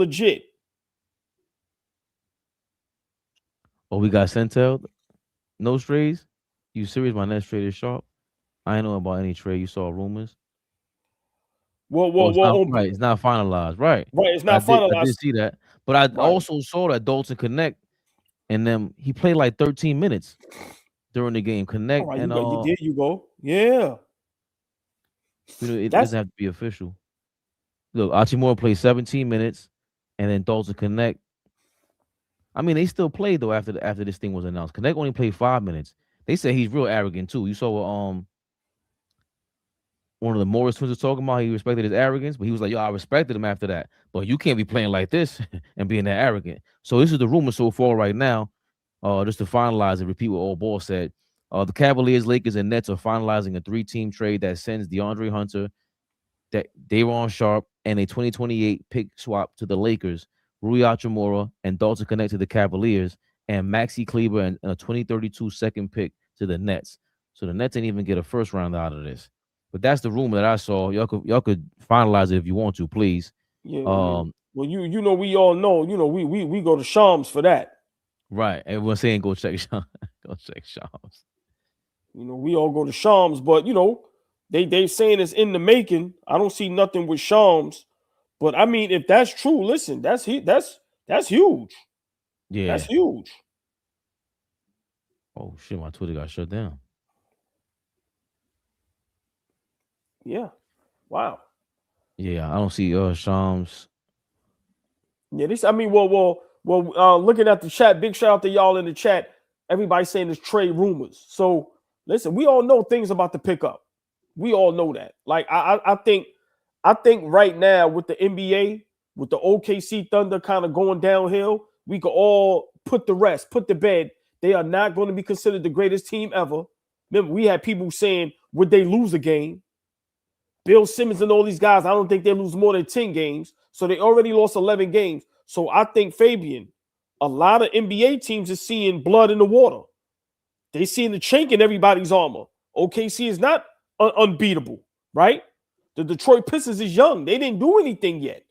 Oh, we got Centel. No strays. You serious? My next trade is Sharp. I ain't know about any trade. You saw rumors. Well, Right. It's not finalized. Right. Right, it's not finalized. I did see that. But I also saw that Dalton Connect, and then he played like 13 minutes during the game. Connect right, and there you go. Yeah. it doesn't have to be official. Look, Hachimura played 17 minutes, and then Dalton Connect. I mean, they still played though after this thing was announced. Connect only played 5 minutes. They say he's real arrogant too. You saw one of the Morris twins was talking about he respected his arrogance, but he was like, "Yo, I respected him after that." But you can't be playing like this and being that arrogant. So this is the rumor so far right now. Just to finalize and repeat what Old Ball said. The Cavaliers, Lakers, and Nets are finalizing a 3-team trade that sends DeAndre Hunter, Day'Ron Sharp, and a 2028 pick swap to the Lakers, Rui Hachimura and Dalton Connect to the Cavaliers, and Maxi Kleber and a 2032 second pick to the Nets. So the Nets ain't even get a first round out of this. But that's the rumor that I saw. Y'all could finalize it if you want to, please. Yeah. Well, you know, we all know, you know, we go to Shams for that. Right. Everyone's saying go check Shams. Go check Shams. You know, we all go to Shams, but you know, they saying it's in the making. I don't see nothing with Shams. But I mean, if that's true, listen, that's huge. Yeah. That's huge. Oh shit, my Twitter got shut down. Yeah. Wow. Yeah, I don't see Shams. Yeah, this. I mean, looking at the chat, big shout out to y'all in the chat. Everybody saying it's trade rumors. So listen, we all know things about the pickup. We all know that. Like I think right now with the NBA, with the OKC Thunder kind of going downhill, we could all put to bed. They are not going to be considered the greatest team ever. Remember, we had people saying, would they lose a game? Bill Simmons and all these guys, I don't think they lose more than 10 games. So they already lost 11 games. So I think, Fabian, a lot of NBA teams are seeing blood in the water. They seeing the chink in everybody's armor. OKC is not unbeatable, right? The Detroit Pistons is young. They didn't do anything yet.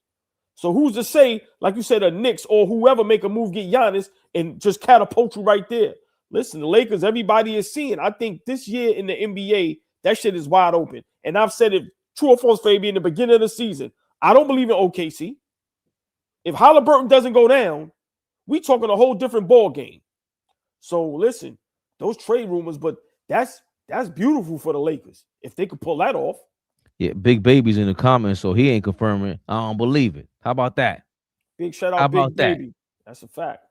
So who's to say, like you said, a Knicks or whoever make a move, get Giannis, and just catapult you right there? Listen, the Lakers, everybody is seeing. I think this year in the NBA, that shit is wide open. And I've said it, true or false, Fabian, in the beginning of the season. I don't believe in OKC. If Halliburton doesn't go down, we talking a whole different ball game. So listen, those trade rumors, but that's beautiful for the Lakers if they could pull that off. Yeah, Big Baby's in the comments, so he ain't confirming. I don't believe it. How about that? Big shout out, How Big about that? Baby. That's a fact.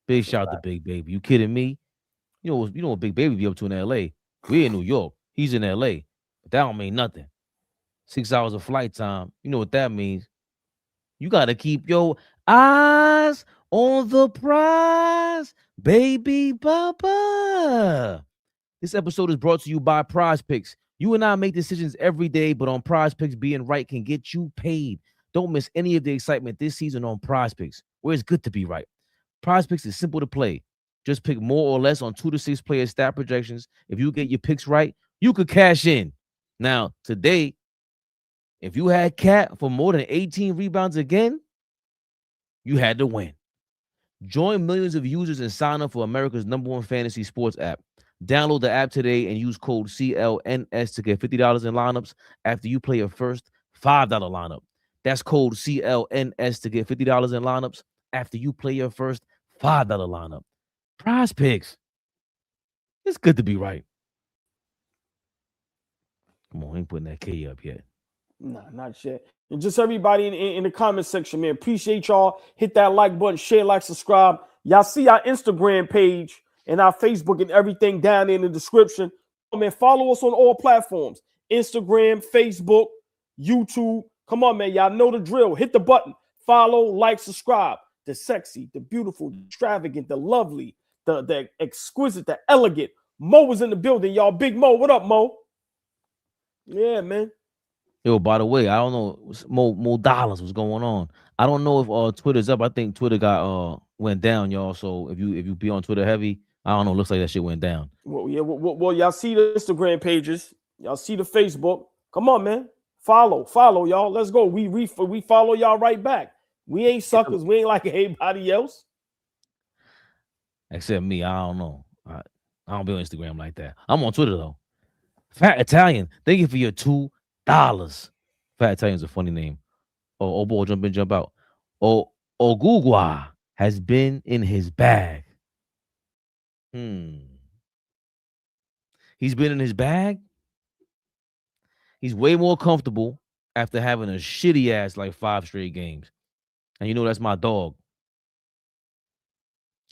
Big shout out to Big Baby. You kidding me? You know what Big Baby be up to in LA. We in New York. He's in LA. But that don't mean nothing. 6 hours of flight time. You know what that means. You gotta keep your eyes on the prize, baby Baba. This episode is brought to you by Prize Picks. You and I make decisions every day, but on Prize Picks, being right can get you paid. Don't miss any of the excitement this season on Prize Picks, where it's good to be right. Prize Picks is simple to play. Just pick more or less on 2 to 6 player stat projections. If you get your picks right, you could cash in. Now, today, if you had KAT for more than 18 rebounds again, you had to win. Join millions of users and sign up for America's #1 fantasy sports app. Download the app today and use code CLNS to get $50 in lineups after you play your first $5 lineup. That's code CLNS to get $50 in lineups after you play your first $5 lineup. Prize Picks. It's good to be right. Come on, I ain't putting that K up yet. Nah, not yet. And just everybody in the comment section, man. Appreciate y'all. Hit that like button, share, like, subscribe. Y'all see our Instagram page and our Facebook and everything down there in the description. Come on, man, follow us on all platforms. Instagram, Facebook, YouTube. Come on, man. Y'all know the drill. Hit the button. Follow, like, subscribe. The sexy, the beautiful, the extravagant, the lovely, the exquisite, the elegant. Mo was in the building, y'all. Big Mo. What up, Mo? Yeah, man. Yo, by the way, I don't know more dollars what's going on. I don't know if Twitter's up. I think Twitter got went down, y'all. So if you be on Twitter heavy, I don't know. Looks like that shit went down. Well, yeah. Well, y'all see the Instagram pages. Y'all see the Facebook. Come on, man. Follow, y'all. Let's go. We follow y'all right back. We ain't suckers. We ain't like anybody else. Except me. I don't know. I don't be on Instagram like that. I'm on Twitter though. Fat Italian. Thank you for your $2. Fat Italian's a funny name. Oh, boy, jump in, jump out. Ogugwa has been in his bag. He's been in his bag. He's way more comfortable after having a shitty ass like 5 straight games. And you know that's my dog.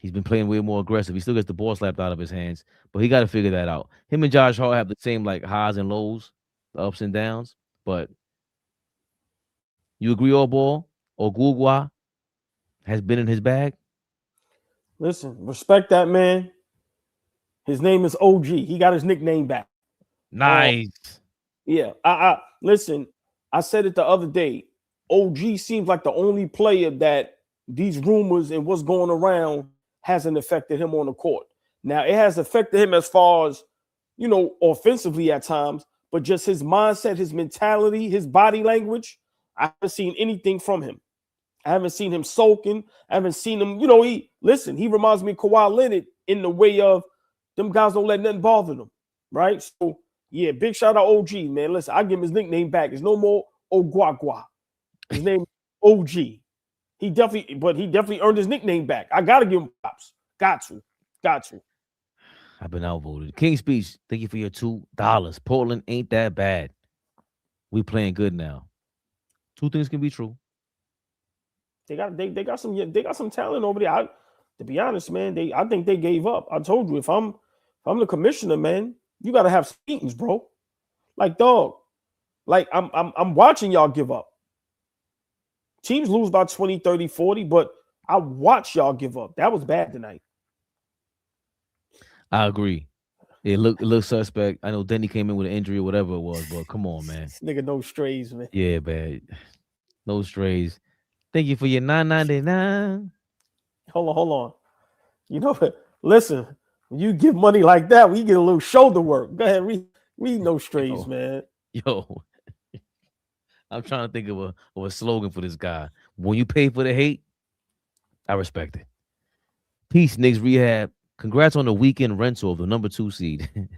He's been playing way more aggressive. He still gets the ball slapped out of his hands, but he got to figure that out. Him and Josh Hart have the same like highs and lows, the ups and downs. But you agree, all ball? Ogugwa has been in his bag. Listen, respect that man. His name is OG. He got his nickname back. Nice. Yeah. I listen. I said it the other day. OG seems like the only player that these rumors and what's going around hasn't affected him on the court. Now it has affected him as far as, offensively at times, but just his mindset, his mentality, his body language. I haven't seen anything from him. I haven't seen him sulking. I haven't seen him, he reminds me of Kawhi Leonard in the way of them guys don't let nothing bother them. Right. So yeah, big shout out OG, man. Listen, I give him his nickname back. It's no more Ogwagwa. His name is OG. He definitely earned his nickname back. I gotta give him props. Got to. I've been outvoted. King Speech, thank you for your $2. Portland ain't that bad. We playing good now. 2 things can be true. They got some talent over there. To be honest, man, I think they gave up. I told you, if I'm the commissioner, man, you gotta have some meetings, bro. Like, dog, like I'm watching y'all give up. Teams lose by 20, 30, 40, but I watch y'all give up. That was bad tonight. I agree. It looked suspect. I know Denny came in with an injury or whatever it was, but come on, man. This nigga no strays, man. Yeah, man. No strays. Thank you for your $9.99. Hold on. You know what? Listen, when you give money like that, we get a little shoulder work. Go ahead, read no strays, man. Yo. I'm trying to think of a slogan for this guy. When you pay for the hate, I respect it. Peace, KNICKS Rehab. Congrats on the weekend rental of the #2 seed.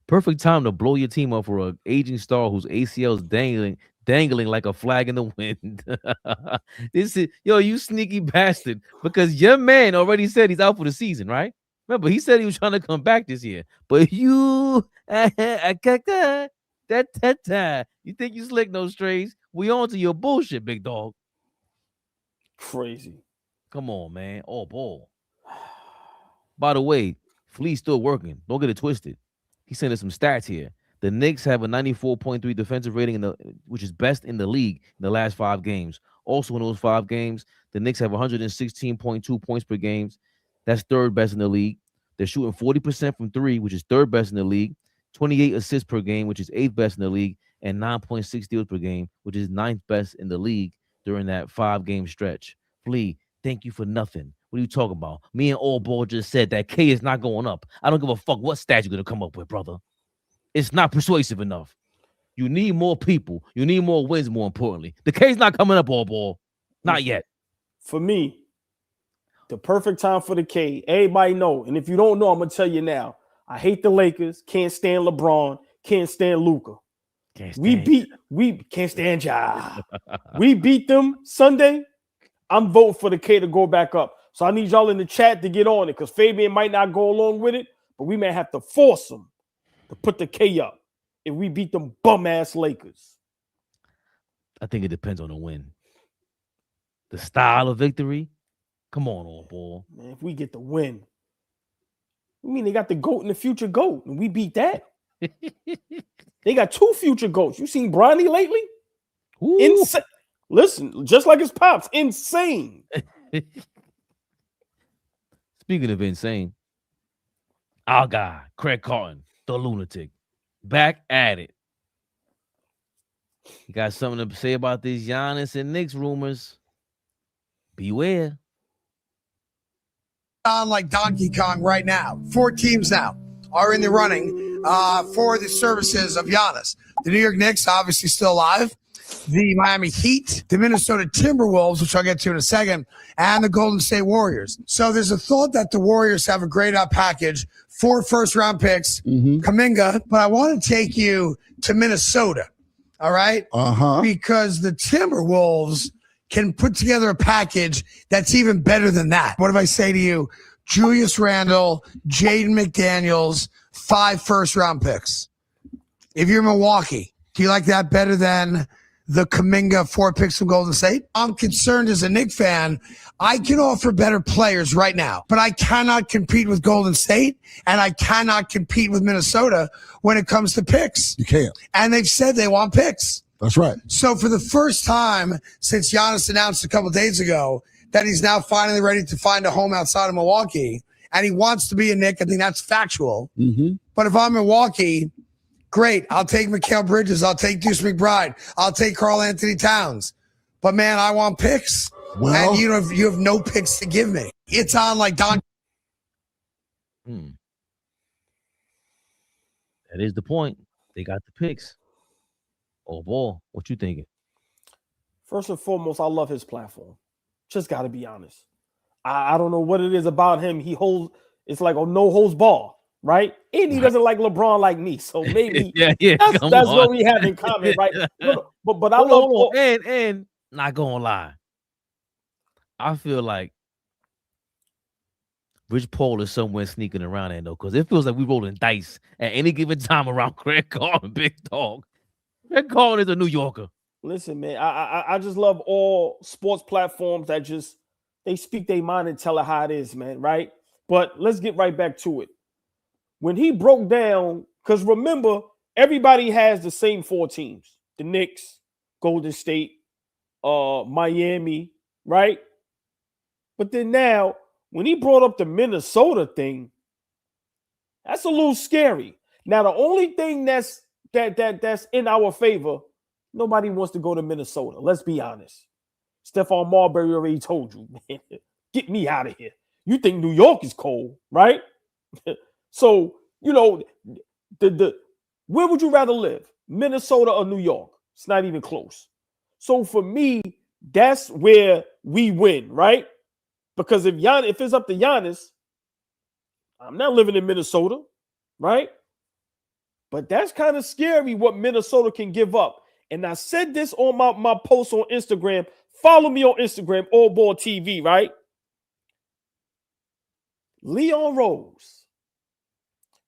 Perfect time to blow your team up for an aging star whose ACL is dangling like a flag in the wind. This is you sneaky bastard, because your man already said he's out for the season, right? Remember, he said he was trying to come back this year, but you you think you slick, no strays? We on to your bullshit, big dog. Crazy. Come on, man. All ball. By the way, Flea's still working. Don't get it twisted. He sent us some stats here. The Knicks have a 94.3 defensive rating, which is best in the league in the last 5 games. Also, in those 5 games, the Knicks have 116.2 points per game. That's third best in the league. They're shooting 40% from 3, which is third best in the league. 28 assists per game, which is 8th best in the league, and 9.6 steals per game, which is 9th best in the league during that 5-game stretch. Flea, thank you for nothing. What are you talking about? Me and All Ball just said that K is not going up. I don't give a fuck what stat you're going to come up with, brother. It's not persuasive enough. You need more people. You need more wins, more importantly. The K's not coming up, All Ball. Not yet. For me, the perfect time for the K, everybody know. And if you don't know, I'm going to tell you now. I hate the Lakers. Can't stand LeBron. Can't stand Luka. We can't stand Ja. We beat them Sunday. I'm voting for the K to go back up. So I need y'all in the chat to get on it because Fabian might not go along with it, but we may have to force him to put the K up if we beat them bum-ass Lakers. I think it depends on the win. The style of victory, come on, All Ball. Man, if we get the win, I mean, they got the GOAT and the future GOAT, and we beat that. They got 2 future GOATs. You seen Bronny lately? Insane. Listen, just like his pops, insane. Speaking of insane, our guy, Craig Carton, the lunatic, back at it. You got something to say about these Giannis and Knicks rumors? Beware. On like Donkey Kong right now. 4 teams now are in the running for the services of Giannis. The New York Knicks, obviously still alive. The Miami Heat, the Minnesota Timberwolves, which I'll get to in a second, and the Golden State Warriors. So there's a thought that the Warriors have a grade out package, 4 first-round picks, Kuminga, but I want to take you to Minnesota, all right? Because the Timberwolves can put together a package that's even better than that. What if I say to you, Julius Randle, Jaden McDaniels, 5 first-round picks? If you're Milwaukee, do you like that better than the Kuminga 4 picks from Golden State? I'm concerned as a Knicks fan. I can offer better players right now, but I cannot compete with Golden State, and I cannot compete with Minnesota when it comes to picks. You can't. And they've said they want picks. That's right. So for the first time since Giannis announced a couple of days ago that he's now finally ready to find a home outside of Milwaukee, and he wants to be a Knick, I think that's factual. But if I'm Milwaukee, great. I'll take Mikal Bridges. I'll take Deuce McBride. I'll take Karl Anthony Towns. But, man, I want picks. Well, and you have no picks to give me. It's on like Don. That is the point. They got the picks. Oh, boy. What you thinking? First and foremost, I love his platform. Just got to be honest. I don't know what it is about him. It's like a no-holds ball. Right? And he doesn't like LeBron like me. So maybe that's what we have in common, right? But I love and not gonna lie. I feel like Rich Paul is somewhere sneaking around there though, because it feels like we rolling dice at any given time around Craig Carton, big dog. Craig Carton is a New Yorker. Listen, man, I just love all sports platforms that just they speak their mind and tell it how it is, man, right? But let's get right back to it. When he broke down, because remember, everybody has the same 4 teams. The Knicks, Golden State, Miami, right? But then now, when he brought up the Minnesota thing, that's a little scary. Now, the only thing that's in our favor, nobody wants to go to Minnesota. Let's be honest. Stephon Marbury already told you, man, get me out of here. You think New York is cold, right? So, where would you rather live? Minnesota or New York? It's not even close. So for me, that's where we win, right? Because if it's up to Giannis, I'm not living in Minnesota, right? But that's kind of scary what Minnesota can give up. And I said this on my post on Instagram. Follow me on Instagram, All Ball TV, right? Leon Rose.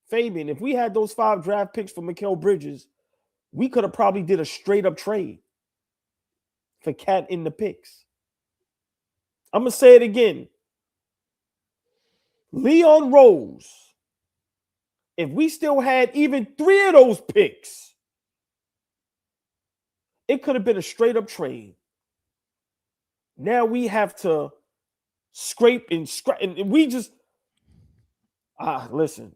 Fabian, if we had those 5 draft picks for Mikal Bridges, we could have probably did a straight-up trade for KAT in the picks. I'm going to say it again. Leon Rose, if we still had even 3 of those picks, it could have been a straight-up trade Now we have to scrape and scratch, and we just listen.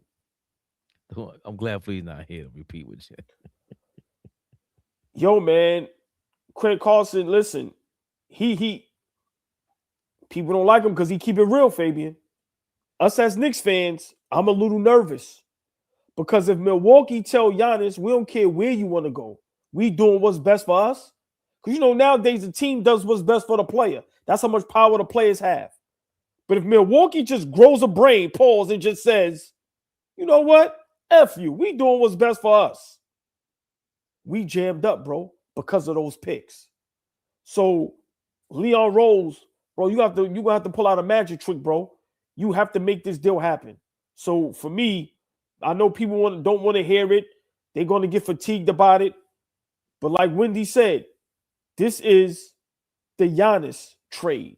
I'm glad Flea's not here to repeat with you. Yo, man, Craig Carson, listen, he people don't like him because he keep it real, Fabian. Us as Knicks fans, I'm a little nervous because if Milwaukee tell Giannis, we don't care where you want to go, we doing what's best for us. Because nowadays the team does what's best for the player. That's how much power the players have. But if Milwaukee just grows a brain, pause, and just says, you know what? F you. We doing what's best for us. We jammed up, bro, because of those picks. So Leon Rose, bro, you're gonna have to pull out a magic trick, bro. You have to make this deal happen. So for me, I know people don't want to hear it. They're going to get fatigued about it. But like Wendy said, this is the Giannis trade.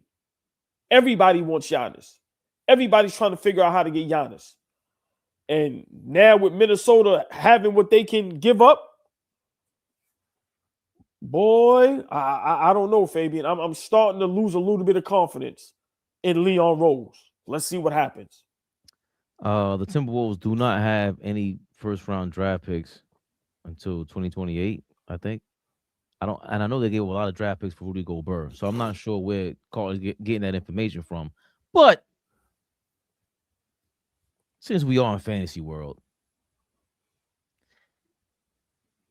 Everybody wants Giannis. Everybody's trying to figure out how to get Giannis. And now with Minnesota having what they can give up, boy, I don't know, Fabian. I'm starting to lose a little bit of confidence in Leon Rose. Let's see what happens. The Timberwolves do not have any first-round draft picks until 2028, I think. I know they gave a lot of draft picks for Rudy Gobert, so I'm not sure where Karl is getting that information from. But since we are in fantasy world,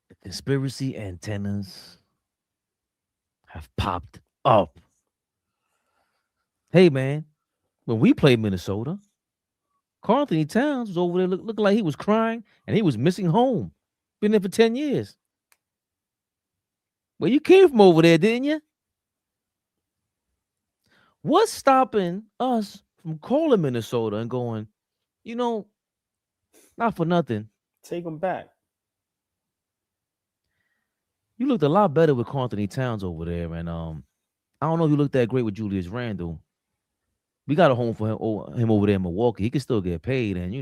the conspiracy antennas have popped up. Hey, man, when we played Minnesota, Karl Anthony Towns was over there looking like he was crying and he was missing home. Been there for 10 years. Well, you came from over there, didn't you? What's stopping us from calling Minnesota and going, not for nothing, take him back? You looked a lot better with Karl Anthony Towns over there, and I don't know if you looked that great with Julius Randle. We got a home for him over there in Milwaukee. He can still get paid, and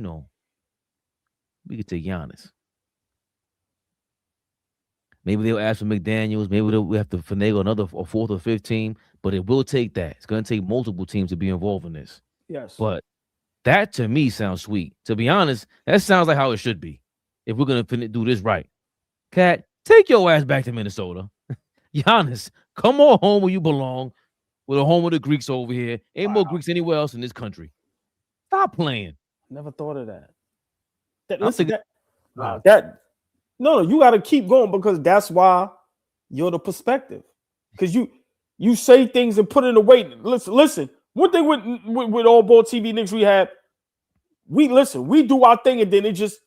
we could take Giannis. Maybe they'll ask for McDaniels. Maybe we have to finagle another a fourth or fifth team, but it will take that. It's going to take multiple teams to be involved in this. Yes. But that, to me, sounds sweet. To be honest, that sounds like how it should be if we're going to do this right. KAT, take your ass back to Minnesota. Giannis, come on home where you belong, with a home of the Greeks over here. Ain't more Greeks anywhere else in this country. Stop playing. Never thought of that. No, you got to keep going because that's why you're the perspective. Because you say things and put it away. Listen. One thing with All Ball TV Knicks Rehab, we do our thing, and then it just,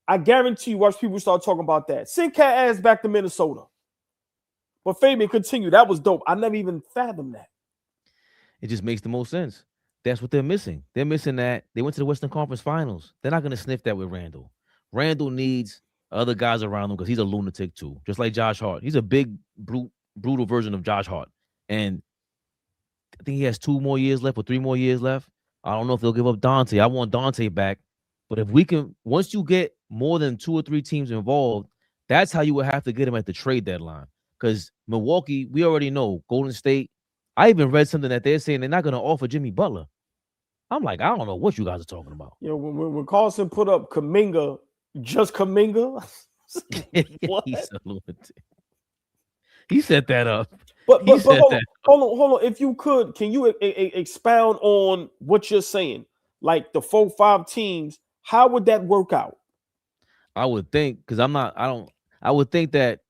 I guarantee you, watch people start talking about that. Send KAT ass back to Minnesota. But Fabian, continue. That was dope. I never even fathomed that. It just makes the most sense. That's what they're missing. They're missing that. They went to the Western Conference Finals. They're not going to sniff that with Randle. Randle needs other guys around him because he's a lunatic too, just like Josh Hart. He's a big, brutal version of Josh Hart. And I think he has 2 more years left or 3 more years left. I don't know if they'll give up Dante. I want Dante back. But if we can, once you get more than 2 or 3 teams involved, that's how you would have to get him at the trade deadline. Because Milwaukee, we already know, Golden State, I even read something that they're saying they're not going to offer Jimmy Butler. I'm like, I don't know what you guys are talking about. When Carlson put up Kuminga, just Kuminga, He's a lunatic. He set that up. But hold on. If you could, can you expound on what you're saying? Like the 4-5 teams, how would that work out? I would think, because I would think that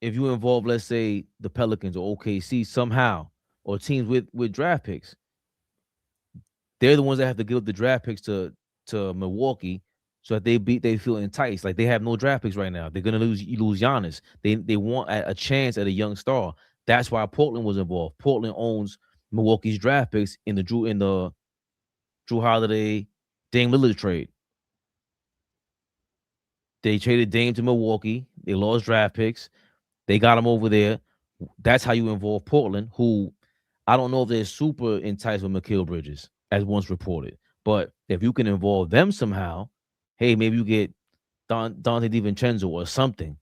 if you involve, let's say, the Pelicans or OKC somehow, or teams with draft picks, they're the ones that have to give up the draft picks to Milwaukee so that they feel enticed. Like they have no draft picks right now. They're gonna lose Giannis. They want a chance at a young star. That's why Portland was involved. Portland owns Milwaukee's draft picks in the Jrue Holiday, Dame Lillard trade. They traded Dame to Milwaukee. They lost draft picks. They got him over there. That's how you involve Portland, who I don't know if they're super enticed with Mikal Bridges, as once reported. But if you can involve them somehow, hey, maybe you get Dante DiVincenzo or something.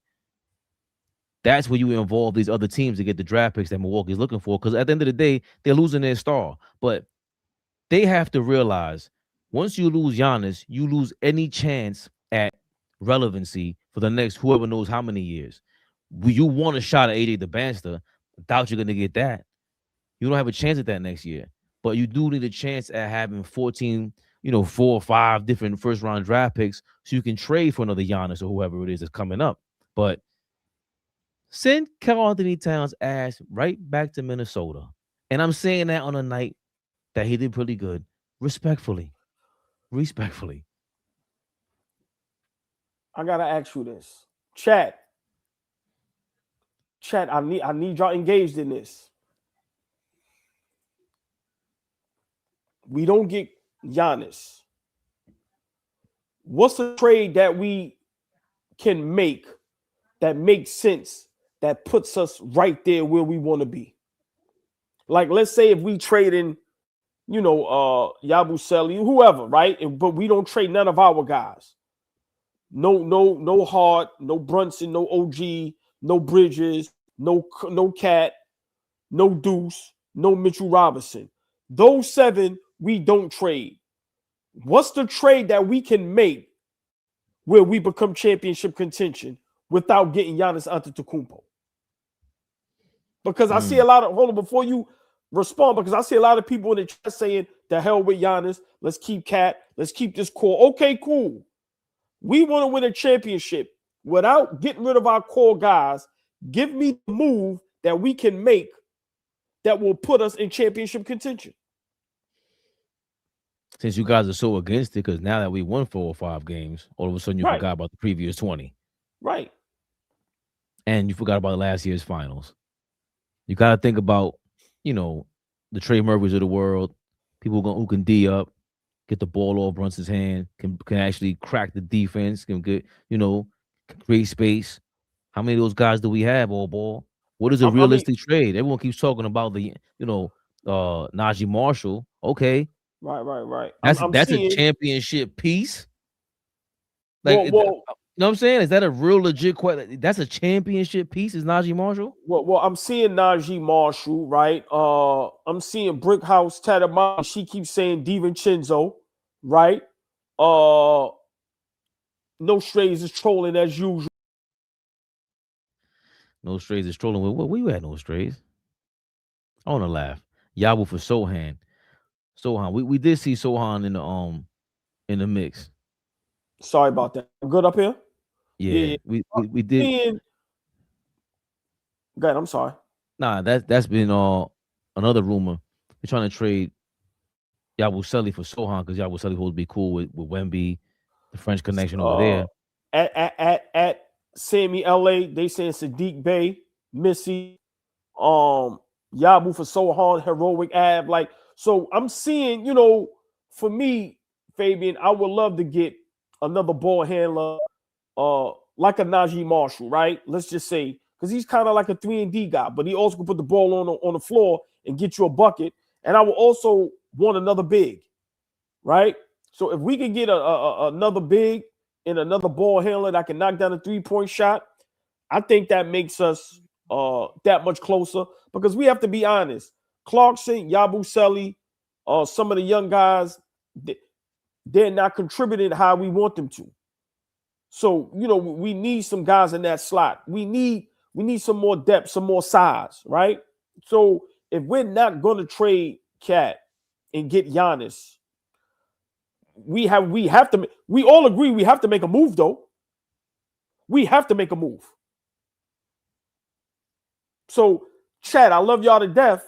that's where you involve these other teams to get the draft picks that Milwaukee's looking for. Because at the end of the day, they're losing their star. But they have to realize once you lose Giannis, you lose any chance at relevancy for the next whoever knows how many years. You want a shot at AJ DeBanster. Doubt you're going to get that. You don't have a chance at that next year. But you do need a chance at having 14, 4 or 5 different first-round draft picks so you can trade for another Giannis or whoever it is that's coming up. But send Karl Anthony Towns' ass right back to Minnesota. And I'm saying that on a night that he did pretty good. Respectfully. I gotta ask you this. Chat, I need y'all engaged in this. We don't get Giannis. What's a trade that we can make that makes sense, that puts us right there where we want to be? Like, let's say if we trade in, Yabusele, whoever, right? But we don't trade none of our guys. No Hart, no Brunson, no OG, no Bridges, no KAT, no Deuce, no Mitchell Robinson. Those 7 we don't trade. What's the trade that we can make where we become championship contention without getting Giannis Antetokounmpo? Because I see a lot of, hold on, before you respond, because I see a lot of people in the chat saying, the hell with Giannis, let's keep KAT, let's keep this core. Okay, cool. We want to win a championship without getting rid of our core guys. Give me the move that we can make that will put us in championship contention. Since you guys are so against it, because now that we won 4 or 5 games, all of a sudden you forgot about the previous 20. Right. And you forgot about last year's finals. You got to think about, the Trey Murphys of the world, people who can D up, get the ball off Brunson's hand, can actually crack the defense, can get, create space. How many of those guys do we have, all ball? What is a realistic trade? Everyone keeps talking about the, Najee Marshall. Okay. Right. That's a championship piece. Like, you know what I'm saying? Is that a real legit question? That's a championship piece, is Najee Marshall? Well, I'm seeing Najee Marshall, right? I'm seeing Brickhouse Tatamani. She keeps saying DiVincenzo, right? No Strays is trolling as usual. No Strays is trolling. Where you at, No Strays? I want to laugh. Yabu for Sohan. We did see Sohan in the mix. Sorry about that. Good up here? Yeah. We did. Good, I'm sorry. Nah, that's been another rumor. They're trying to trade Yabusele for Sohan because Yabusele supposed to be cool with Wemby, the French connection over there. At Sammy LA, they saying Sadiq Bey, Missy, Yabu for Sohan, Heroic Ab. Like, so I'm seeing, for me, Fabian, I would love to get another ball handler, like a Najee Marshall, right? Let's just say, because he's kind of like a 3-and-D guy, but he also can put the ball on the floor and get you a bucket. And I will also want another big, right? So if we can get another big and another ball handler that can knock down a 3-point shot, I think that makes us that much closer, because we have to be honest. Clarkson, Yabusele, some of the young guys, they're not contributing how we want them to. So, we need some guys in that slot. We need some more depth, some more size, right? So if we're not going to trade KAT and get Giannis, we all agree we have to make a move, though. We have to make a move. So, Chad, I love y'all to death.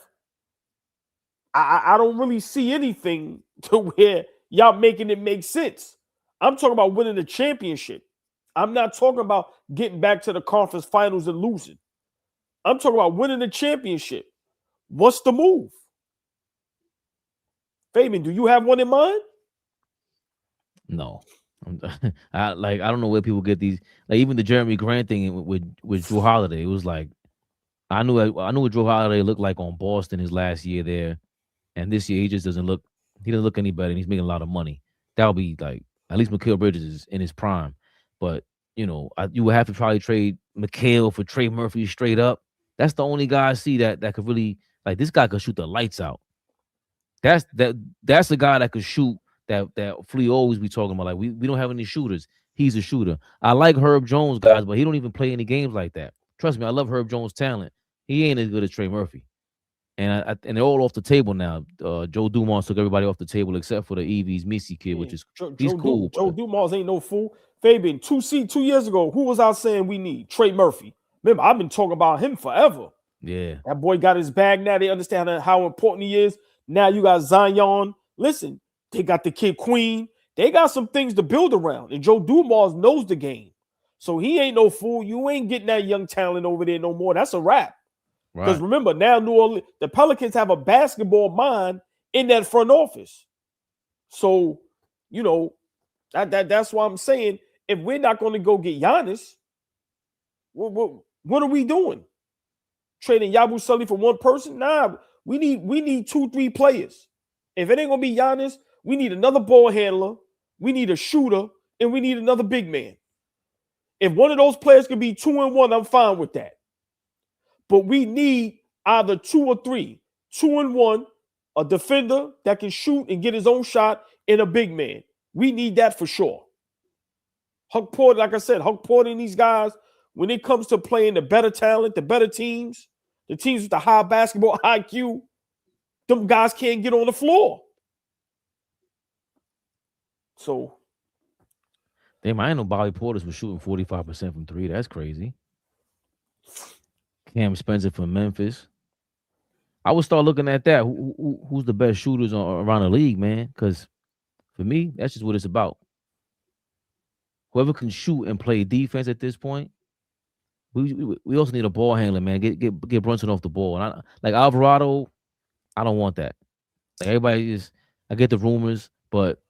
I don't really see anything to where y'all making it make sense. I'm talking about winning the championship. I'm not talking about getting back to the conference finals and losing. I'm talking about winning the championship. What's the move? Fabian, do you have one in mind? No. I don't know where people get these. Like, even the Jeremy Grant thing with Drew Holiday, it was like, I knew what Drew Holiday looked like on Boston his last year there. And this year, he doesn't look any better, and he's making a lot of money. That'll be like, at least Mikal Bridges is in his prime. But you know, you would have to probably trade McHale for Trey Murphy straight up. That's the only guy I see that could really, like, this guy could shoot the lights out. That's the guy that could shoot that Flea always be talking about. Like, we don't have any shooters. He's a shooter. I like Herb Jones, guys, but he don't even play any games like that. Trust me, I love Herb Jones' talent. He ain't as good as Trey Murphy. And they're all off the table now. Joe Dumars took everybody off the table except for the Evie's Missy kid, which is he's cool. Joe Dumars ain't no fool. Fabian, 2 years ago, who was out saying we need? Trey Murphy. Remember, I've been talking about him forever. Yeah. That boy got his bag now. They understand how important he is. Now you got Zion. Listen, they got the kid Queen. They got some things to build around. And Joe Dumars knows the game. So he ain't no fool. You ain't getting that young talent over there no more. That's a wrap. Because remember, now New Orleans, the Pelicans have a basketball mind in that front office. So, you know, that's why I'm saying, if we're not going to go get Giannis, what are we doing? Trading Yabu Sully for one person? Nah, we need 2-3 players. If it ain't going to be Giannis, we need another ball handler, we need a shooter, and we need another big man. If one of those players could be 2-1, I'm fine with that. But we need either 2 or 3. 2-1, a defender that can shoot and get his own shot, and a big man. We need that for sure. Huck Porter, like I said, Huck Porter and these guys, when it comes to playing the better talent, the better teams, the teams with the high basketball IQ, them guys can't get on the floor. So, damn, I ain't know Bobby Portis was shooting 45% from 3. That's crazy. Cam Spencer from Memphis. I would start looking at that. Who's the best shooters around the league, man? Because for me, that's just what it's about. Whoever can shoot and play defense at this point. We also need a ball handler, man. Get Brunson off the ball. And like Alvarado, I don't want that. Like everybody is. I get the rumors, but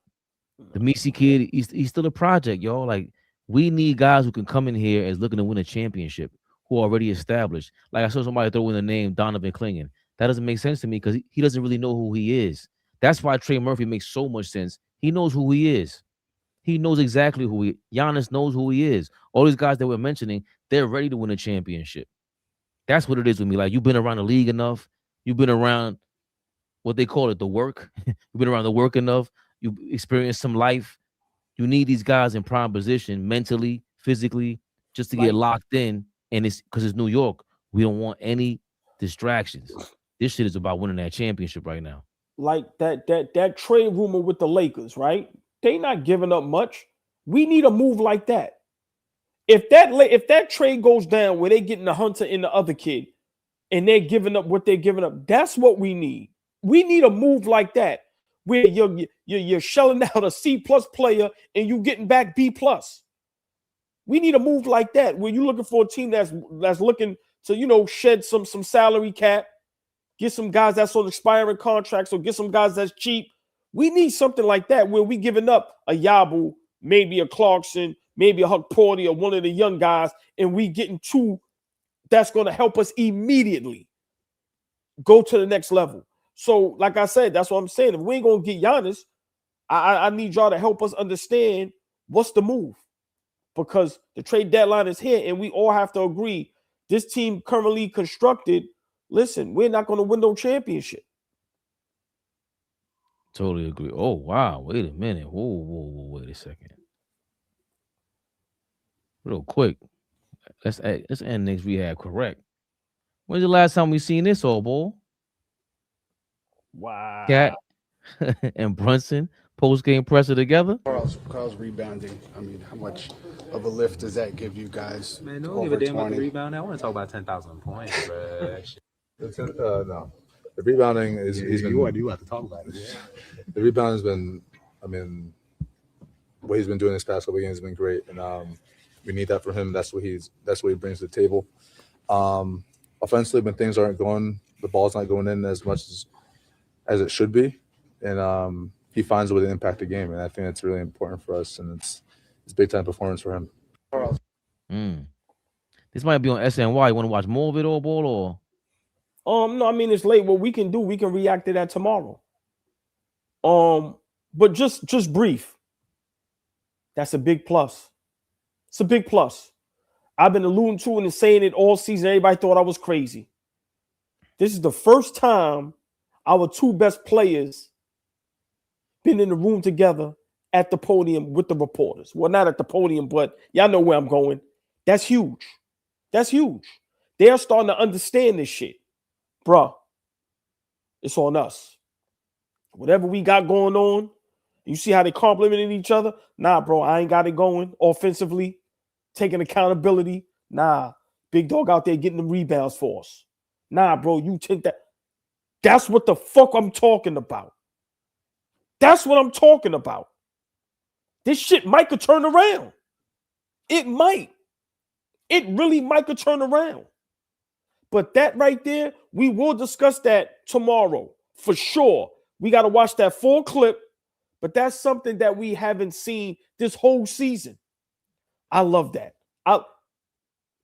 the Misi kid, he's still a project, y'all. Like, we need guys who can come in here as looking to win a championship, who are already established. Like, I saw somebody throw in the name Donovan Clingan. That doesn't make sense to me because he doesn't really know who he is. That's why Trey Murphy makes so much sense. He knows who he is. He knows exactly who he. Giannis knows who he is. All these guys that we're mentioning, they're ready to win a championship. That's what it is with me. Like, you've been around the league enough. You've been around what they call it, the work. You've been around the work enough. You experienced some life. You need these guys in prime position, mentally, physically, just to get locked in. And it's because it's New York. We don't want any distractions. This shit is about winning that championship right now. Like that trade rumor with the Lakers, right? They not giving up much. We need a move like that. If that trade goes down where they getting the Hunter and the other kid, and they're giving up what they're giving up, that's what we need. We need a move like that where you're shelling out a C+ player and you getting back B+. We need a move like that where you're looking for a team that's looking to, you know, shed some salary cap, get some guys that's on expiring contracts, or get some guys that's cheap. We need something like that where we giving up a Yabu, maybe a Clarkson, maybe a Huck Porty, or one of the young guys, and we getting 2 that's going to help us immediately go to the next level. So, like I said, that's what I'm saying. If we ain't going to get Giannis, I need y'all to help us understand what's the move, because the trade deadline is here, and we all have to agree this team currently constructed, listen, we're not going to win no championship. Totally agree. Oh, wow. Wait a minute. Whoa, wait a second. Real quick. Let's end KNICKS Rehab correct. When's the last time we seen this, old boy? Wow. KAT and Brunson post-game presser together. Karl's rebounding. I mean, how much of a lift does that give you guys? Man, don't give a damn about the rebound. I want to talk about 10,000 points, bro. No. The rebounding is you have to talk about it. Yeah. The rebound has been, I mean, what he's been doing this past couple of games has been great, and we need that from him. That's what he brings to the table. Offensively, when things aren't going, the ball's not going in as much as it should be, and he finds a way to impact the game, and I think that's really important for us, and it's big time performance for him. This might be on SNY. You want to watch more of it, old ball, or? No, I mean, it's late. What we can do, we can react to that tomorrow. But just brief. That's a big plus. It's a big plus. I've been alluding to it and saying it all season. Everybody thought I was crazy. This is the first time our two best players been in the room together at the podium with the reporters. Well, not at the podium, but y'all know where I'm going. That's huge. That's huge. They're starting to understand this shit. Bruh, it's on us. Whatever we got going on, you see how they complimenting each other? Nah, bro, I ain't got it going offensively, taking accountability. Nah, big dog out there getting the rebounds for us. Nah, bro, you take that. That's what the fuck I'm talking about. That's what I'm talking about. This shit might could turn around. It might. It really might could turn around. But that right there, we will discuss that tomorrow for sure. We got to watch that full clip, but that's something that we haven't seen this whole season. I love that.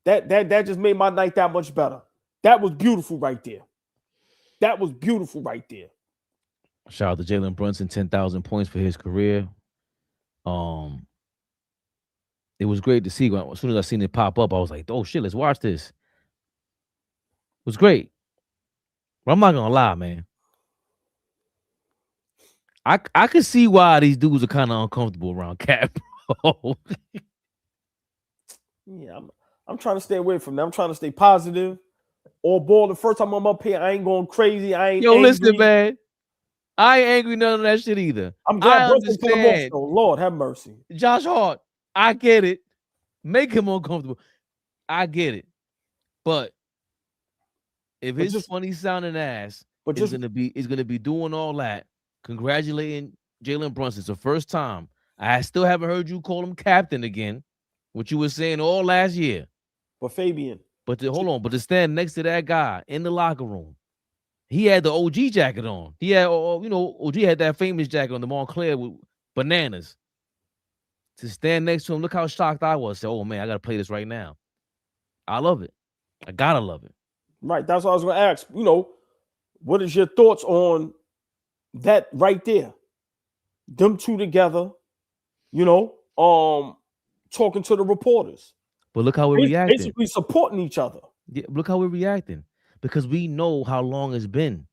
That just made my night that much better. That was beautiful right there. That was beautiful right there. Shout out to Jalen Brunson, 10,000 points for his career. It was great to see. As soon as I seen it pop up, I was like, oh shit, let's watch this. It was great. But I'm not gonna lie, man. I can see why these dudes are kind of uncomfortable around KAT, bro. Yeah, I'm trying to stay away from that. I'm trying to stay positive. All ball. The first time I'm up here, I ain't going crazy. I ain't angry. Listen, man. I ain't angry none of that shit either. I'm glad I Brunson put him off, understand. though. Lord have mercy. Josh Hart, I get it. Make him uncomfortable. I get it. But if his funny sounding ass is gonna be doing all that, congratulating Jalen Brunson. It's the first time. I still haven't heard you call him captain again, what you were saying all last year. But Fabian. But to stand next to that guy in the locker room, he had the OG jacket on. He had, OG had that famous jacket on, the Montclair with bananas. To stand next to him, look how shocked I was. Say, oh man, I gotta play this right now. I love it. I gotta love it. Right. That's what I was gonna ask. What is your thoughts on that right there? Them two together, talking to the reporters. But look how we're reacting. Basically supporting each other. Yeah, look how we're reacting. Because we know how long it's been.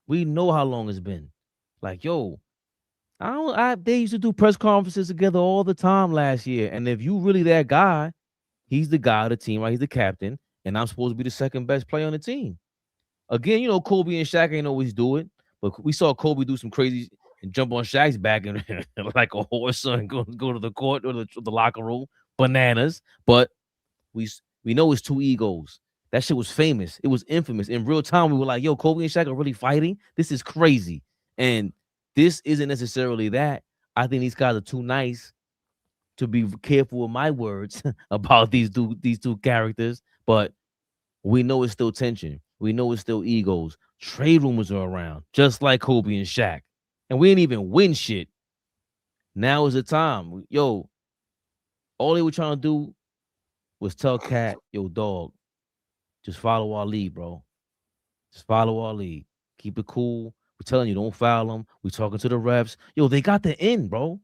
We know how long it's been. Like, yo, they used to do press conferences together all the time last year. And if you really that guy, he's the guy of the team, right? He's the captain. And I'm supposed to be the second best player on the team. Again, Kobe and Shaq ain't always do it. But we saw Kobe do some crazy and jump on Shaq's back and like a horse and go to the court or the locker room. Bananas. But we know it's two egos. That shit was famous. It was infamous. In real time, we were like, yo, Kobe and Shaq are really fighting. This is crazy. And this isn't necessarily that. I think these guys are too nice to be careful with my words about these two characters. But we know it's still tension. We know it's still egos. Trade rumors are around, just like Kobe and Shaq. And we didn't even win shit. Now is the time. Yo, all they were trying to do was tell KAT, yo, dog, just follow our lead, bro. Just follow our lead. Keep it cool. We're telling you, don't foul them. We're talking to the refs. Yo, they got the end, bro.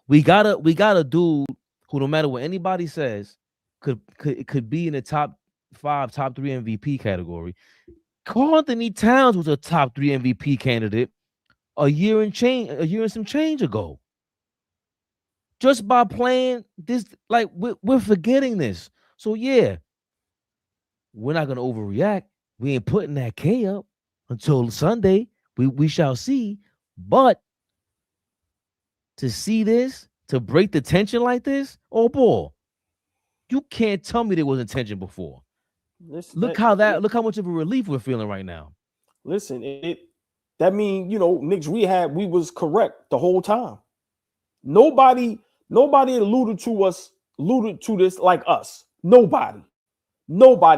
We got a dude who, no matter what anybody says, could be in the top 5, top 3 MVP category. Karl Anthony Towns was a top 3 MVP candidate a year and some change ago. Just by playing this, like we're forgetting this. So yeah, we're not gonna overreact. We ain't putting that K up until Sunday. We shall see. But to see this, to break the tension like this, oh boy, you can't tell me there wasn't tension before. Look how much of a relief we're feeling right now. Listen, that means KNICKS Rehab, we was correct the whole time. Nobody alluded to this like us. Nobody.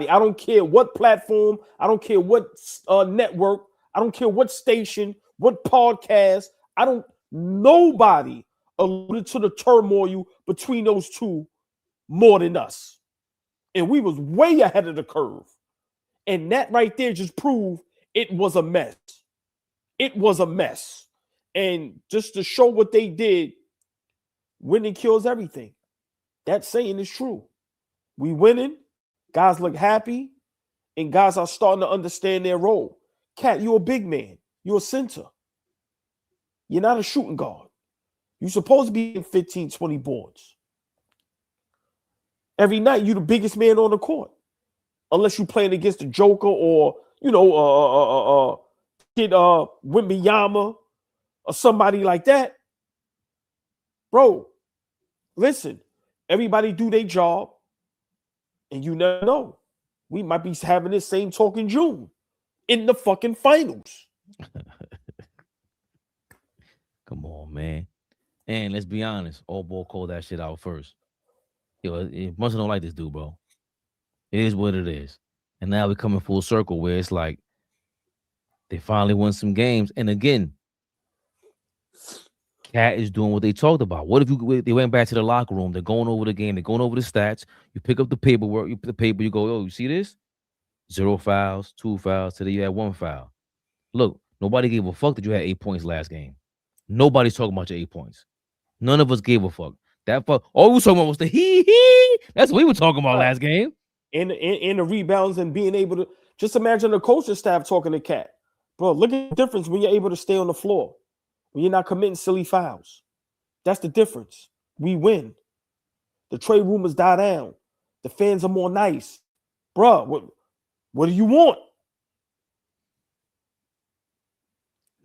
I don't care what platform. I don't care what network. I don't care what station, what podcast. Nobody alluded to the turmoil between those two more than us. And we was way ahead of the curve. And that right there just proved it was a mess. It was a mess. And just to show what they did, winning kills everything. That saying is true. We winning, guys look happy, and guys are starting to understand their role. Cat, you're a big man. You're a center. You're not a shooting guard. You're supposed to be in 15, 20 boards. Every night, you're the biggest man on the court. Unless you're playing against the Joker or, kid Wembanyama or somebody like that. Bro, listen, everybody do their job, and you never know. We might be having this same talk in June in the fucking finals. Come on, man. And let's be honest, all ball called that shit out first. Brunson don't like this dude, bro. It is what it is. And now we're coming full circle where it's like they finally won some games. And again, KAT is doing what they talked about. What if they went back to the locker room? They're going over the game. They're going over the stats. You pick up the paperwork. You put the paper. You go, oh, you see this? 0 fouls, 2 fouls. Today you had 1 foul. Look, nobody gave a fuck that you had 8 points last game. Nobody's talking about your 8 points. None of us gave a fuck. That fuck. All we were talking about was the hee. That's what we were talking about last game. And the rebounds and being able to just imagine the coaching staff talking to KAT. Bro, look at the difference when you're able to stay on the floor. When you're not committing silly fouls. That's the difference. We win. The trade rumors die down. The fans are more nice. Bro, what do you want?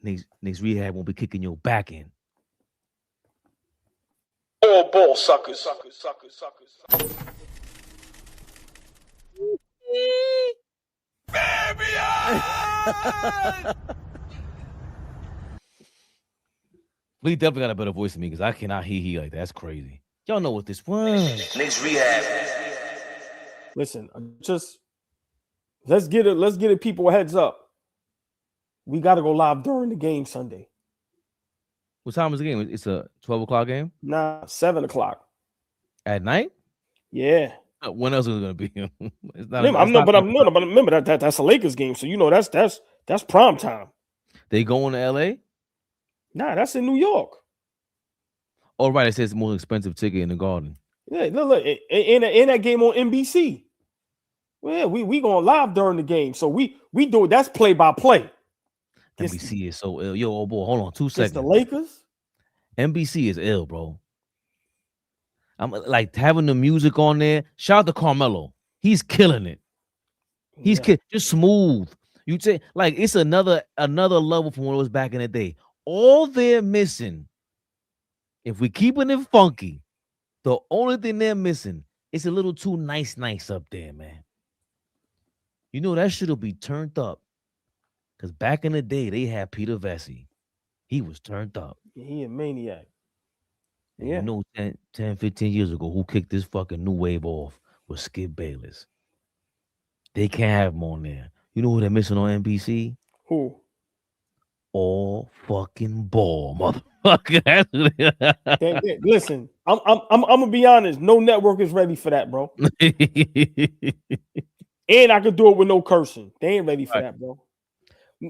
Next rehab won't be kicking your back in. All ball suckers. Lee definitely got a better voice than me because I cannot he like that. That's crazy. Y'all know what this was. KNICKS Rehab. Listen, just let's get it people a heads up. We got to go live during the game Sunday. What time is the game? It's a 12 o'clock game? Nah, 7 o'clock. At night? Yeah. When else is it gonna be? It's not, but remember that's a Lakers game, so you know that's prime time. They going to LA? Nah, that's in New York. Oh, right. It says the most expensive ticket in the Garden. Yeah, look, in that game on NBC. Well, we going live during the game, so we do it. That's play by play. NBC is so ill. Yo, oh boy, hold on 2 seconds. It's the Lakers. NBC is ill, bro. I'm like having the music on there. Shout out to Carmelo. He's killing it. He's just smooth. You say like it's another level from what it was back in the day. All they're missing, if we keeping it funky, the only thing they're missing is a little too nice up there, man. You know that shit'll be turned up. Because back in the day, they had Peter Vesey. He was turned up. He a maniac. And you know 10, 15 years ago, who kicked this fucking new wave off was Skip Bayless. They can't have him on there. You know who they're missing on NBC? Who? All fucking ball, motherfucker. Listen, I'm gonna be honest. No network is ready for that, bro. And I could do it with no cursing. They ain't ready for that, bro.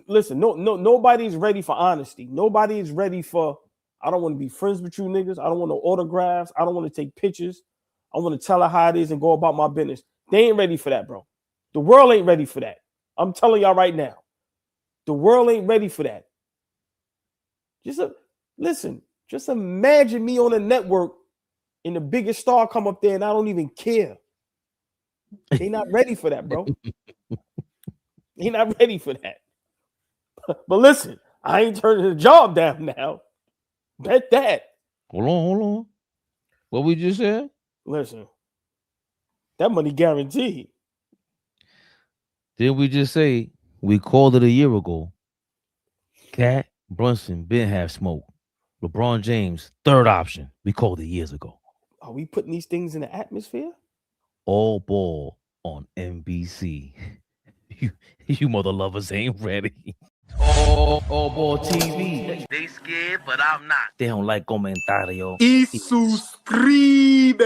Listen, nobody's ready for honesty. Nobody is ready for. I don't want to be friends with you niggas. I don't want no autographs. I don't want to take pictures. I want to tell her how it is and go about my business. They ain't ready for that, bro. The world ain't ready for that. I'm telling y'all right now. The world ain't ready for that. Just imagine me on a network and the biggest star come up there and I don't even care. They not ready for that, bro. They not ready for that. But listen, I ain't turning the job down now. Bet that. Hold on. What we just said? Listen, that money guaranteed. Didn't we just say we called it a year ago? KAT, Brunson, been have smoke. LeBron James, third option. We called it years ago. Are we putting these things in the atmosphere? All ball on NBC. You mother lovers ain't ready. All ball TV. They scared, but I'm not. They don't like comentario. Y suscribe.